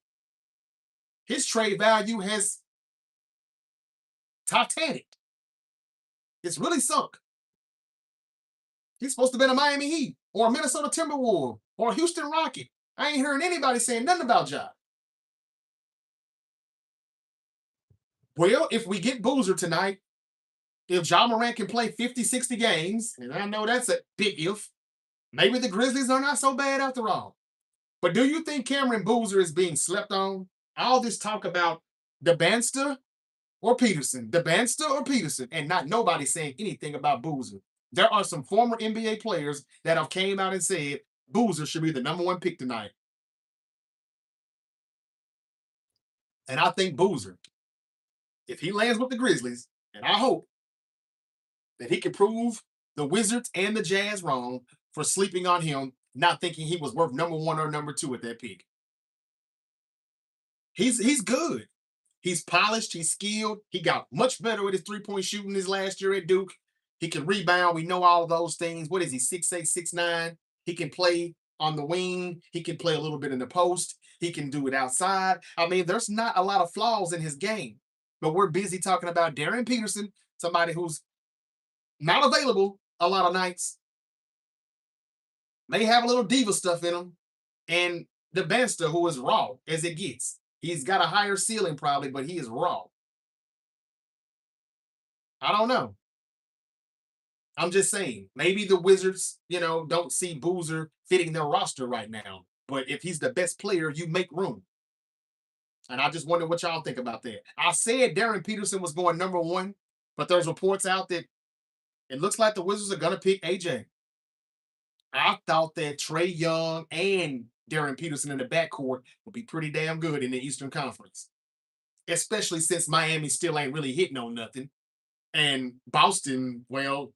His trade value has Titanic. It's really sunk. He's supposed to be a Miami Heat or a Minnesota Timberwolves or a Houston Rocket. I ain't hearing anybody saying nothing about Ja. Well, if we get Boozer tonight, if Ja Morant can play 50, 60 games, and I know that's a big if, maybe the Grizzlies are not so bad after all. But do you think Cameron Boozer is being slept on? All this talk about DeBanster or Peterson, DeBanster or Peterson, and not nobody saying anything about Boozer. There are some former NBA players that have came out and said Boozer should be the number 1 pick tonight. And I think Boozer, if he lands with the Grizzlies, and I hope that he can prove the Wizards and the Jazz wrong for sleeping on him, not thinking he was worth number one or number two at that pick. He's good. He's polished. He's skilled. He got much better with his 3-point shooting his last year at Duke. He can rebound. We know all of those things. What is he? 6'8", 6'9". He can play on the wing. He can play a little bit in the post. He can do it outside. I mean, there's not a lot of flaws in his game. But we're busy talking about Darren Peterson, somebody who's not available a lot of nights. May have a little diva stuff in him. And the Benster, who is raw as it gets. He's got a higher ceiling probably, but he is raw. I don't know. I'm just saying, maybe the Wizards, don't see Boozer fitting their roster right now. But if he's the best player, you make room. And I just wonder what y'all think about that. I said Darren Peterson was going number one, but there's reports out that it looks like the Wizards are going to pick AJ. I thought that Trae Young and Darren Peterson in the backcourt would be pretty damn good in the Eastern Conference, especially since Miami still ain't really hitting on nothing. And Boston, well,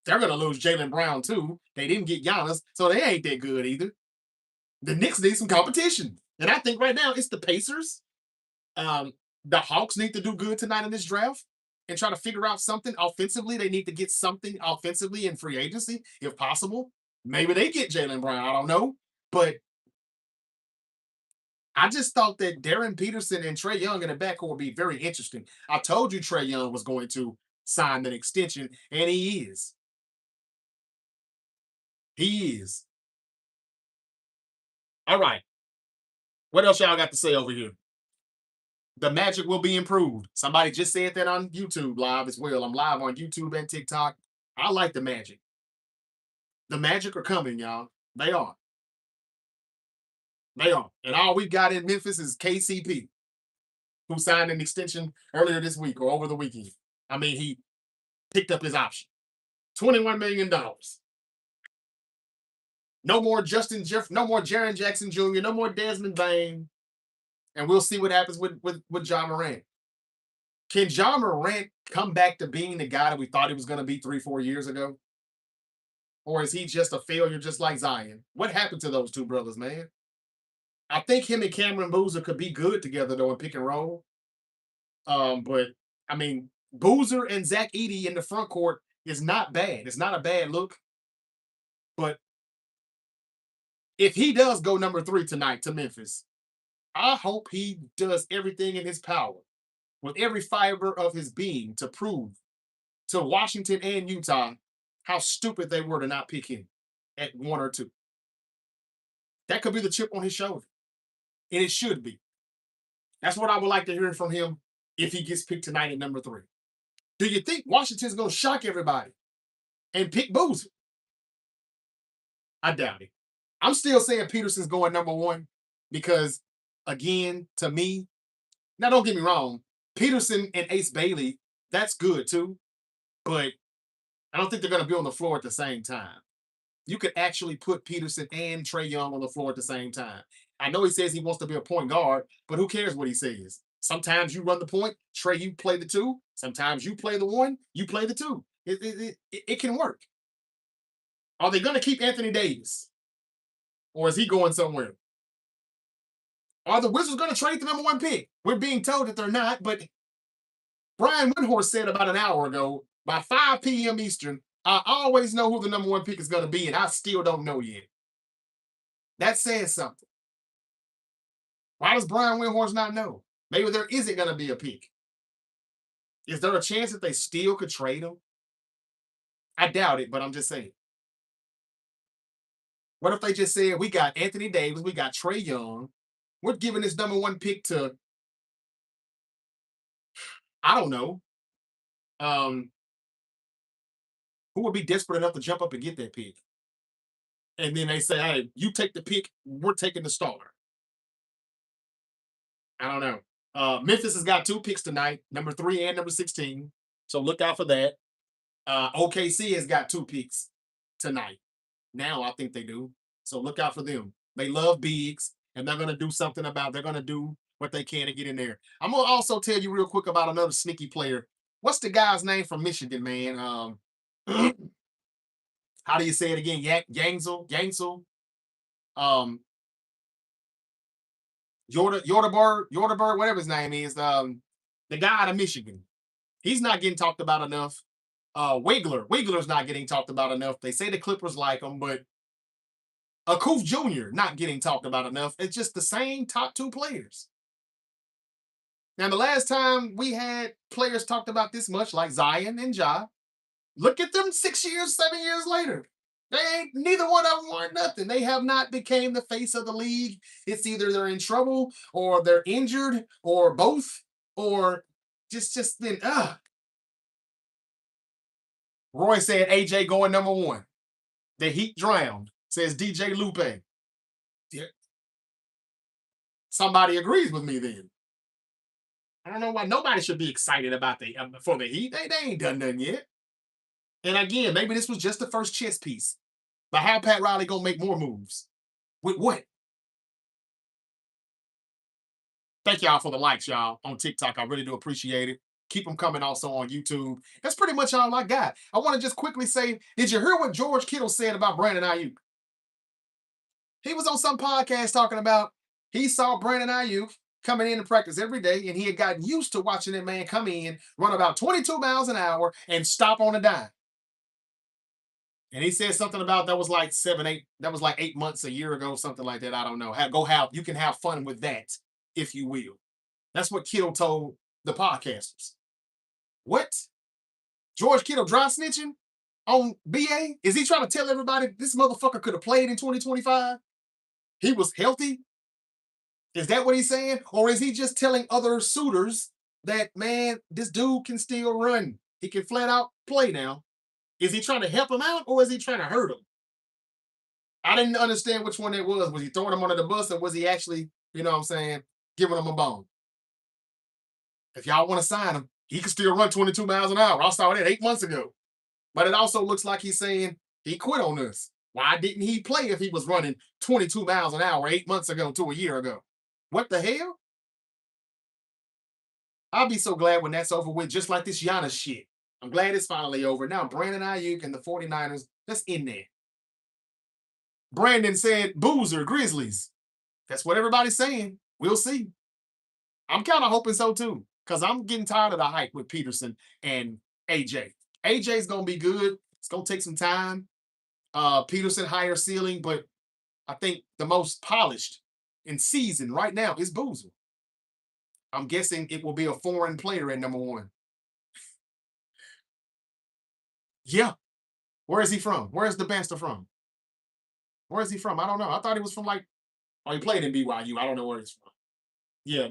they're going to lose Jaylen Brown too. They didn't get Giannis, so they ain't that good either. The Knicks need some competition. And I think right now it's the Pacers. The Hawks need to do good tonight in this draft and try to figure out something offensively. They need to get something offensively in free agency, if possible. Maybe they get Jaylen Brown. I don't know. But I just thought that Darren Peterson and Trae Young in the backcourt would be very interesting. I told you Trae Young was going to sign an extension, and he is. He is. All right. What else y'all got to say over here? The Magic will be improved. Somebody just said that on YouTube live as well. I'm live on YouTube and TikTok. I like the Magic. The Magic are coming, y'all. They are. They are. And all we got in Memphis is KCP, who signed an extension earlier this week or over the weekend. I mean, he picked up his option. $21 million. No more Justin Jeff, no more Jaren Jackson Jr., no more Desmond Bain. And we'll see what happens with Ja Morant. Can Ja Morant come back to being the guy that we thought he was going to be 3-4 years ago? Or is he just a failure just like Zion? What happened to those two brothers, man? I think him and Cameron Boozer could be good together, though, in pick and roll. But, I mean, Boozer and Zach Edey in the front court is not bad. It's not a bad look. But if he does go number 3 tonight to Memphis, I hope he does everything in his power with every fiber of his being to prove to Washington and Utah how stupid they were to not pick him at 1 or 2. That could be the chip on his shoulder. And it should be. That's what I would like to hear from him if he gets picked tonight at number 3. Do you think Washington's going to shock everybody and pick Boozer? I doubt it. I'm still saying Peterson's going number 1 because, again, to me, now don't get me wrong, Peterson and Ace Bailey, that's good too, but I don't think they're going to be on the floor at the same time. You could actually put Peterson and Trae Young on the floor at the same time. I know he says he wants to be a point guard, but who cares what he says? Sometimes you run the point, Trae, you play the 2. Sometimes you play the 1, you play the 2. It can work. Are they going to keep Anthony Davis? Or is he going somewhere? Are the Wizards going to trade the number 1 pick? We're being told that they're not, but Brian Windhorst said about an hour ago, by 5 p.m. Eastern, I always know who the number 1 pick is going to be, and I still don't know yet. That says something. Why does Brian Windhorst not know? Maybe there isn't going to be a pick. Is there a chance that they still could trade him? I doubt it, but I'm just saying. What if they just said, we got Anthony Davis, we got Trae Young, we're giving this number 1 pick to, I don't know, who would be desperate enough to jump up and get that pick? And then they say, hey, you take the pick, we're taking the starter. I don't know. Memphis has got 2 picks tonight, number 3 and number 16. So look out for that. OKC has got 2 picks tonight. Now I think they do. So look out for them. They love bigs, and they're going to do something about, they're going to do what they can to get in there. I'm gonna also tell you real quick about another sneaky player. What's the guy's name from Michigan, man? How do you say it again? Yangsel, um, Yorderberg, whatever his name is. The guy out of Michigan. He's not getting talked about enough. Wiggler's not getting talked about enough. They say the Clippers like him, but Akuf Jr. not getting talked about enough. It's just the same top two players. Now, the last time we had players talked about this much, like Zion and Ja, look at them 6 years, 7 years later. They ain't neither one of them weren't nothing. They have not became the face of the league. It's either they're in trouble or they're injured or both, or just been Roy said AJ going number one. The Heat drowned, says DJ Lupe. Yeah. Somebody agrees with me then. I don't know why nobody should be excited about for the Heat. They ain't done nothing yet. And again, maybe this was just the first chess piece. But how Pat Riley gonna make more moves? With what? Thank y'all for the likes, y'all, on TikTok. I really do appreciate it. Keep them coming also on YouTube. That's pretty much all I got. I want to just quickly say, did you hear what George Kittle said about Brandon Ayuk? He was on some podcast talking about he saw Brandon Ayuk coming in to practice every day, and he had gotten used to watching that man come in, run about 22 miles an hour, and stop on a dime. And he said something about that was like 7, 8, that was like 8 months, a year ago, something like that. I don't know. You can have fun with that, if you will. That's what Kittle told the podcasters. What? George Kittle dry snitching on BA? Is he trying to tell everybody this motherfucker could have played in 2025? He was healthy? Is that what he's saying? Or is he just telling other suitors that, man, this dude can still run? He can flat out play now. Is he trying to help him out or is he trying to hurt him? I didn't understand which one it was. Was he throwing him under the bus or was he actually, you know what I'm saying, giving him a bone? If y'all want to sign him, he can still run 22 miles an hour. I saw that 8 months ago. But it also looks like he's saying he quit on us. Why didn't he play if he was running 22 miles an hour 8 months ago to a year ago? What the hell? I'll be so glad when that's over with, just like this Giannis shit. I'm glad it's finally over. Now, Brandon Ayuk and the 49ers, that's in there. Brandon said, Boozer, Grizzlies. That's what everybody's saying. We'll see. I'm kind of hoping so too, because I'm getting tired of the hype with Peterson and AJ. AJ's going to be good. It's going to take some time. Peterson, higher ceiling, but I think the most polished in season right now is Boozer. I'm guessing it will be a foreign player at number one. Yeah. Where is he from? Where's the Banster from? Where is he from? I don't know. I thought he was from he played in BYU. I don't know where he's from. Yeah,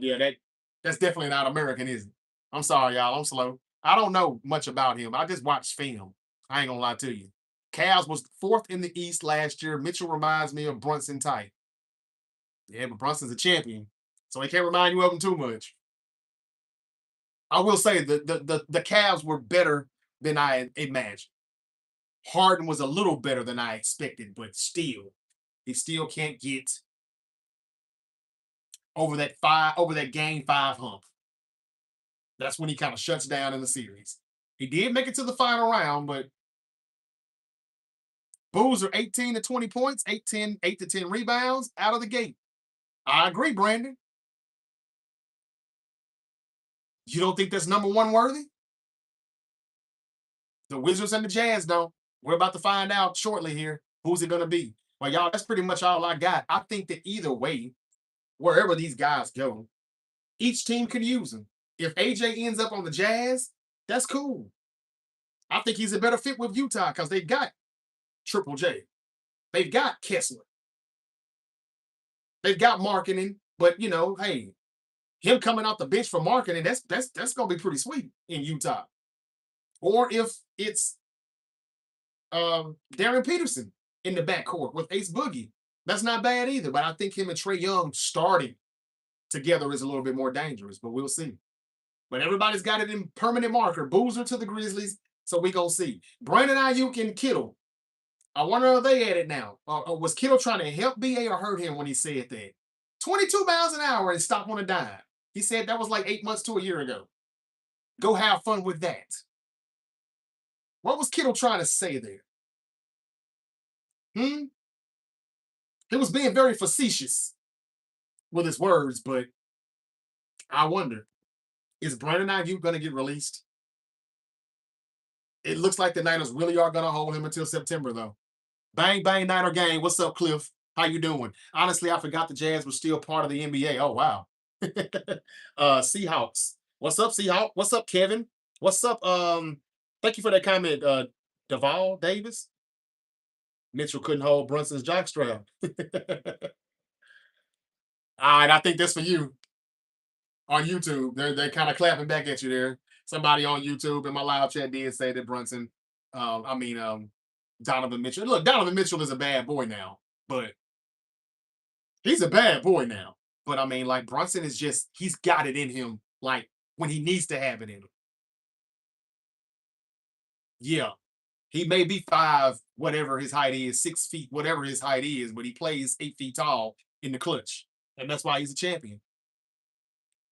that's definitely not American, is it? I'm sorry, y'all. I'm slow. I don't know much about him. I just watched film. I ain't gonna lie to you. Cavs was fourth in the East last year. Mitchell reminds me of Brunson Tight. Yeah, but Brunson's a champion, so he can't remind you of him too much. I will say the Cavs were better than I imagined. Harden was a little better than I expected, but still, he still can't get over that game 5 hump. That's when he kind of shuts down in the series. He did make it to the final round, but Boozer 18 to 20 points, 8 to 10 rebounds out of the gate. I agree, Brandon. You don't think that's number one worthy? The Wizards and the Jazz don't. We're about to find out shortly here. Who's it going to be? Well, y'all, that's pretty much all I got. I think that either way, wherever these guys go, each team can use them. If AJ ends up on the Jazz, that's cool. I think he's a better fit with Utah because they've got Triple J. They've got Kessler. They've got marketing, but hey, him coming off the bench for marketing, that's gonna be pretty sweet in Utah. Or if it's Darren Peterson in the backcourt with Ace Boogie, that's not bad either. But I think him and Trae Young starting together is a little bit more dangerous, but we'll see. But everybody's got it in permanent marker. Boozer to the Grizzlies, so we gonna see. Brandon Ayuk and Kittle. I wonder are they at it now? Was Kittle trying to help BA or hurt him when he said that? 22 miles an hour and stop on a dime. He said that was like 8 months to a year ago. Go have fun with that. What was Kittle trying to say there? Hmm? He was being very facetious with his words, but I wonder, is Brandon Ayuk going to get released? It looks like the Niners really are going to hold him until September, though. Bang, bang, Niner gang. What's up, Cliff? How you doing? Honestly, I forgot the Jazz were still part of the NBA. Oh, wow. Seahawks. What's up, Seahawk? What's up, Kevin? What's up? Thank you for that comment, Deval Davis. Mitchell couldn't hold Brunson's jockstrap. All right, I think that's for you on YouTube. They're kind of clapping back at you there. Somebody on YouTube in my live chat did say that Brunson, Donovan Mitchell. Look, Donovan Mitchell is a bad boy now, but he's a bad boy now. But I mean, like Brunson is just he's got it in him, like when he needs to have it in him. Yeah, he may be five, whatever his height is, 6 feet, whatever his height is, but he plays 8 feet tall in the clutch, and that's why he's a champion.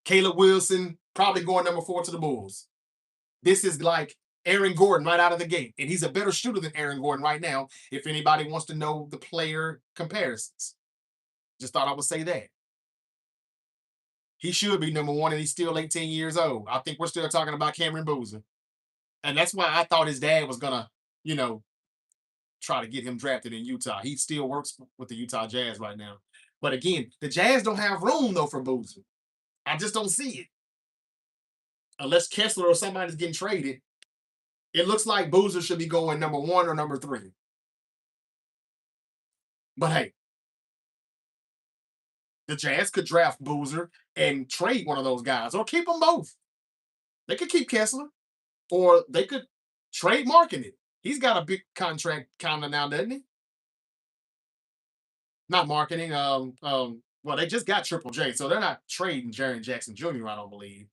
Caleb Wilson probably going number 4 to the Bulls. This is like Aaron Gordon right out of the gate, and he's a better shooter than Aaron Gordon right now. If anybody wants to know the player comparisons, just thought I would say that he should be number 1, and he's still 18 years old. I think we're still talking about Cameron Boozer, and that's why I thought his dad was gonna, you know, try to get him drafted in Utah. He still works with the Utah Jazz right now. But again, the Jazz don't have room though for Boozer. I just don't see it. Unless Kessler or somebody's getting traded, it looks like Boozer should be going number 1 or number 3. But hey, the Jazz could draft Boozer and trade one of those guys or keep them both. They could keep Kessler or they could trade market it. He's got a big contract kind of now, doesn't he? Not marketing. Well, they just got Triple J, so they're not trading Jaren Jackson Jr., I don't believe.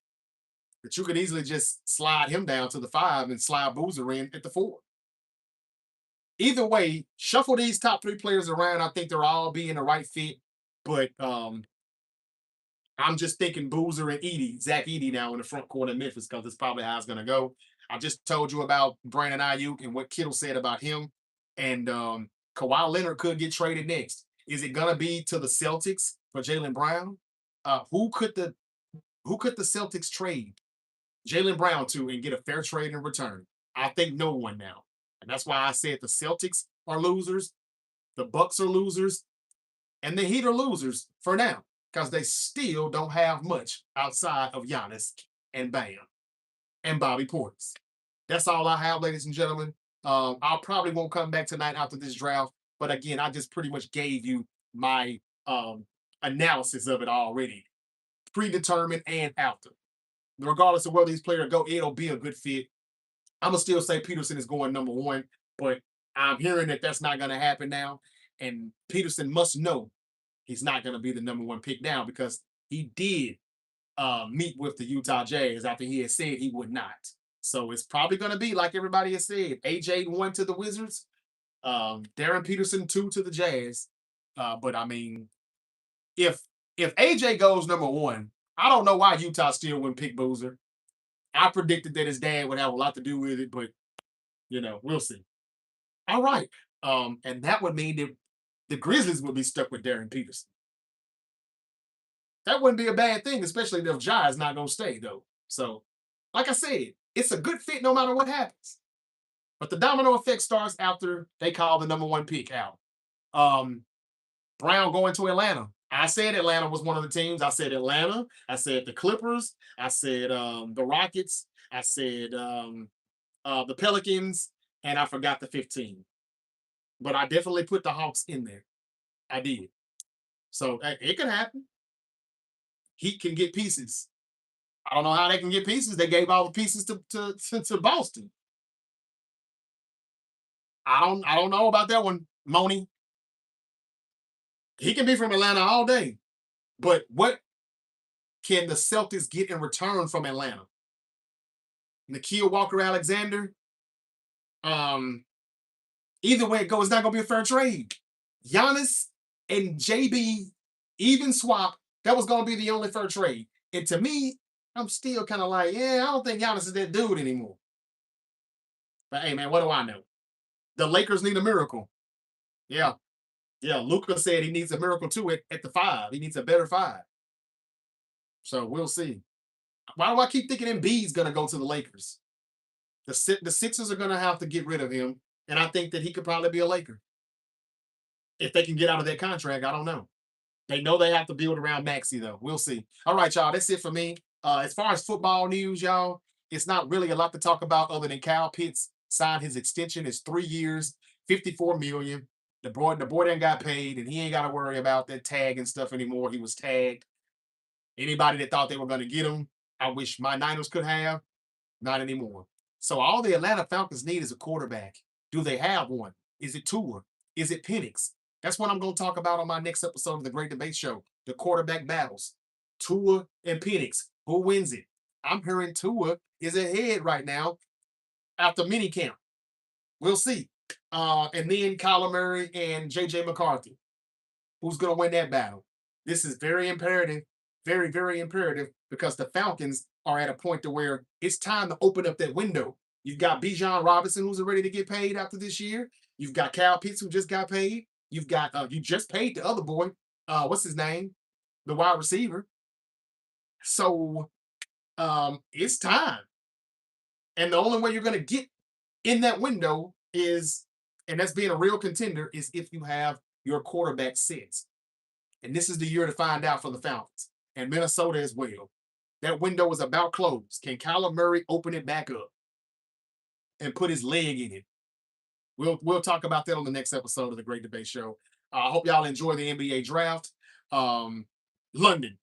But you could easily just slide him down to the 5 and slide Boozer in at the 4. Either way, shuffle these top 3 players around. I think they're all being the right fit. But I'm just thinking Boozer and Zach Edey now in the front court of Memphis because it's probably how it's going to go. I just told you about Brandon Ayuk and what Kittle said about him. And Kawhi Leonard could get traded next. Is it going to be to the Celtics for Jaylen Brown? Who could the Celtics trade Jaylen Brown to and get a fair trade in return? I think no one now. And that's why I said the Celtics are losers, the Bucks are losers, and the Heat are losers for now because they still don't have much outside of Giannis and Bam and Bobby Portis. That's all I have, ladies and gentlemen. I probably won't come back tonight after this draft, but again, I just pretty much gave you my analysis of it already, predetermined and after. Regardless of where these players go, it'll be a good fit. I'm gonna still say Peterson is going number 1, but I'm hearing that that's not gonna happen now, and Peterson must know he's not gonna be the number 1 pick now because he did meet with the Utah Jazz after he had said he would not. So it's probably gonna be like everybody has said: AJ 1 to the Wizards, Darren Peterson 2 to the Jazz. But I mean, if AJ goes number 1, I don't know why Utah still wouldn't pick Boozer. I predicted that his dad would have a lot to do with it, but we'll see. All right. And that would mean that the Grizzlies would be stuck with Darren Peterson. That wouldn't be a bad thing, especially if Ja is not going to stay, though. So, like I said, it's a good fit no matter what happens. But the domino effect starts after they call the number 1 pick out. Brown going to Atlanta. I said Atlanta was one of the teams. I said Atlanta. I said the Clippers. I said the Rockets. I said the Pelicans. And I forgot the 15. But I definitely put the Hawks in there. I did. So it could happen. Heat can get pieces. I don't know how they can get pieces. They gave all the pieces to Boston. I don't know about that one, Moni. He can be from Atlanta all day. But what can the Celtics get in return from Atlanta? Nikhil Walker-Alexander. Either way it goes, it's not going to be a fair trade. Giannis and JB Even swap. That was going to be the only fair trade. And to me, I'm still kind of like, yeah, I don't think Giannis is that dude anymore. But hey, man, what do I know? The Lakers need a miracle. Yeah. Yeah. Luca said he needs a miracle too at the five. He needs a better five. So we'll see. Why do I keep thinking Embiid's going to go to the Lakers? The Sixers are going to have to get rid of him. And I think that he could probably be a Laker. If they can get out of that contract, I don't know. They know they have to build around Maxi, though. We'll see. All right, y'all. That's it for me. As far as football news, y'all, it's not really a lot to talk about other than Kyle Pitts signed his extension. It's 3 years, 54 million. The boy done got paid, and he ain't got to worry about that tag and stuff anymore. He was tagged. Anybody that thought they were going to get him, I wish my Niners could have. Not anymore. So all the Atlanta Falcons need is a quarterback. Do they have one? Is it Tua? Is it Penix? That's what I'm going to talk about on my next episode of the Great Debate Show. The quarterback battles. Tua and Penix. Who wins it? I'm hearing Tua is ahead right now after minicamp. We'll see. And then Kyler Murray and J.J. McCarthy. Who's going to win that battle? This is very imperative, very, very imperative because the Falcons are at a point to where it's time to open up that window. You've got Bijan Robinson, who's ready to get paid after this year. You've got Kyle Pitts, who just got paid. You've got you just paid the other boy. What's his name? The wide receiver. So it's time. And the only way you're going to get in that window is, and that's being a real contender, is if you have your quarterback set. And this is the year to find out for the Falcons and Minnesota as well. That window is about closed. Can Kyler Murray open it back up and put his leg in it? We'll talk about that on the next episode of the Great Debate Show. I hope y'all enjoy the NBA draft. London.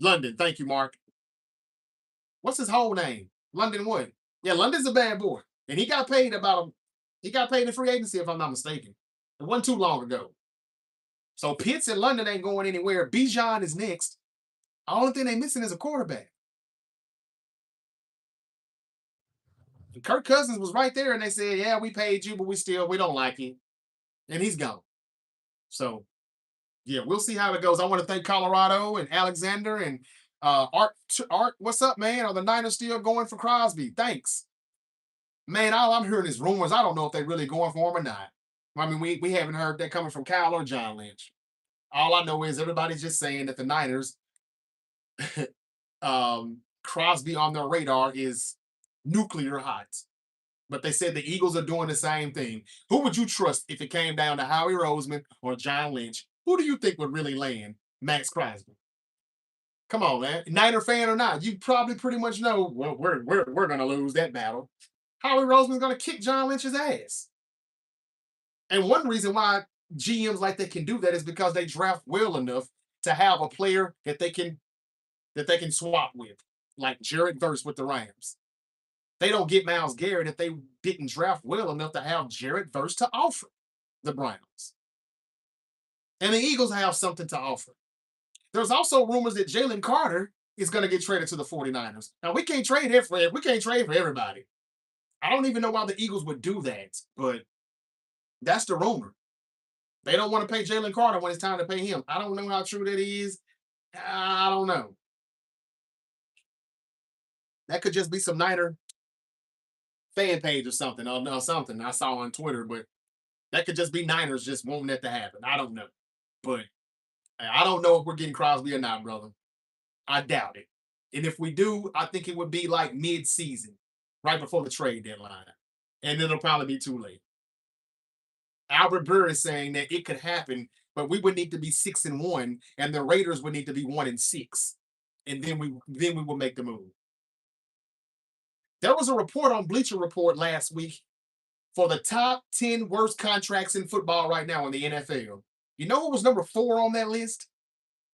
Thank you, Mark. What's his whole name? London what? Yeah, London's a bad boy. And he got paid in free agency, if I'm not mistaken. It wasn't too long ago. So Pitts and London ain't going anywhere. Bijan is next. The only thing they missing is a quarterback. And Kirk Cousins was right there, and they said, "Yeah, we paid you, but we don't like you," and he's gone. So, yeah, we'll see how it goes. I want to thank Colorado and Alexander and Art. Art, what's up, man? Are the Niners still going for Crosby? Thanks, man. All I'm hearing is rumors. I don't know if they're really going for him or not. I mean, we haven't heard that coming from Kyle or John Lynch. All I know is everybody's just saying that the Niners, Crosby on their radar is nuclear hot. But they said the Eagles are doing the same thing. Who would you trust if it came down to Howie Roseman or John Lynch? Who do you think would really land Max Crosby? Come on, man. Niner fan or not, you probably pretty much know, well, we're gonna lose that battle. Howie Roseman's gonna kick John Lynch's ass. And one reason why GMs like they can do that is because they draft well enough to have a player that they can swap with, like Jared Verse with the Rams. They don't get Myles Garrett if they didn't draft well enough to have Jared Verse to offer the Browns. And the Eagles have something to offer. There's also rumors that Jalen Carter is going to get traded to the 49ers. Now, we can't trade for everybody. I don't even know why the Eagles would do that, but that's the rumor. They don't want to pay Jalen Carter when it's time to pay him. I don't know how true that is. I don't know. That could just be some Niner fan page or something, or something I saw on Twitter, but that could just be Niners just wanting that to happen. I don't know. But I don't know if we're getting Crosby or not, brother. I doubt it. And if we do, I think it would be like mid-season, right before the trade deadline. And it'll probably be too late. Albert Burr is saying that it could happen, but we would need to be 6-1, and the Raiders would need to be 1-6. And then we will make the move. There was a report on Bleacher Report last week for the top 10 worst contracts in football right now in the NFL. You know what was number 4 on that list?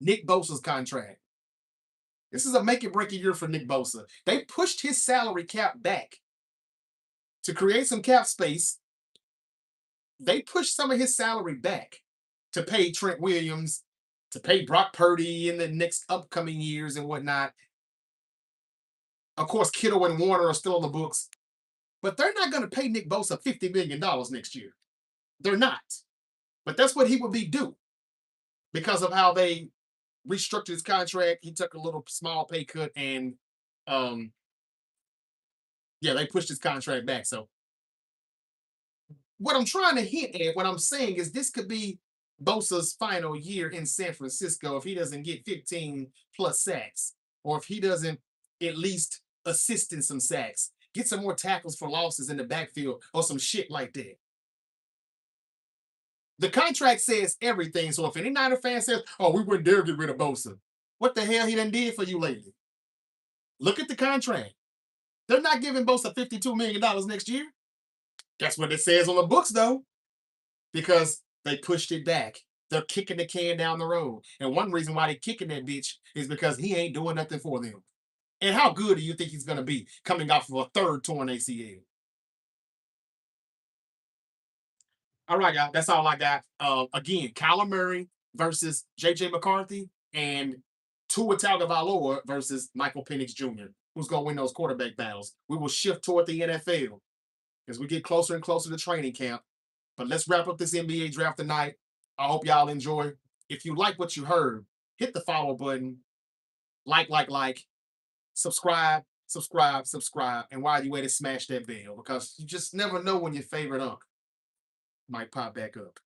Nick Bosa's contract. This is a make it break a year for Nick Bosa. They pushed his salary cap back to create some cap space. They pushed some of his salary back to pay Trent Williams, to pay Brock Purdy in the next upcoming years and whatnot. Of course, Kittle and Warner are still on the books, but they're not going to pay Nick Bosa $50 million next year. They're not. But that's what he would be due because of how they restructured his contract. He took a little small pay cut, and um, yeah, they pushed his contract back. So what I'm trying to hint at, what I'm saying is this could be Bosa's final year in San Francisco if he doesn't get 15 plus sacks, or if he doesn't at least assist in some sacks, get some more tackles for losses in the backfield, or some shit like that. The contract says everything. So if any Niner fan says, "Oh, we wouldn't dare get rid of Bosa," what the hell he done did for you lately? Look at the contract. They're not giving Bosa $52 million next year. That's what it says on the books, though, because they pushed it back. They're kicking the can down the road. And one reason why they're kicking that bitch is because he ain't doing nothing for them. And how good do you think he's going to be coming off of a third torn ACL? All right, y'all. That's all I got. Again, Kyler Murray versus JJ McCarthy, and Tua Tagovailoa versus Michael Penix Jr. Who's going to win those quarterback battles? We will shift toward the NFL as we get closer and closer to training camp. But let's wrap up this NBA draft tonight. I hope y'all enjoy. If you like what you heard, hit the follow button, like, subscribe, subscribe, subscribe. And while you at it, smash that bell because you just never know when your favorite unk might pop back up.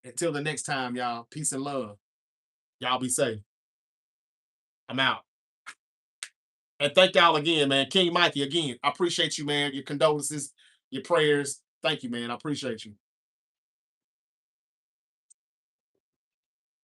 Until the next time, y'all, peace and love. Y'all be safe. I'm out. And thank y'all again, man. King Mikey, again, I appreciate you, man. Your condolences, your prayers. Thank you, man. I appreciate you.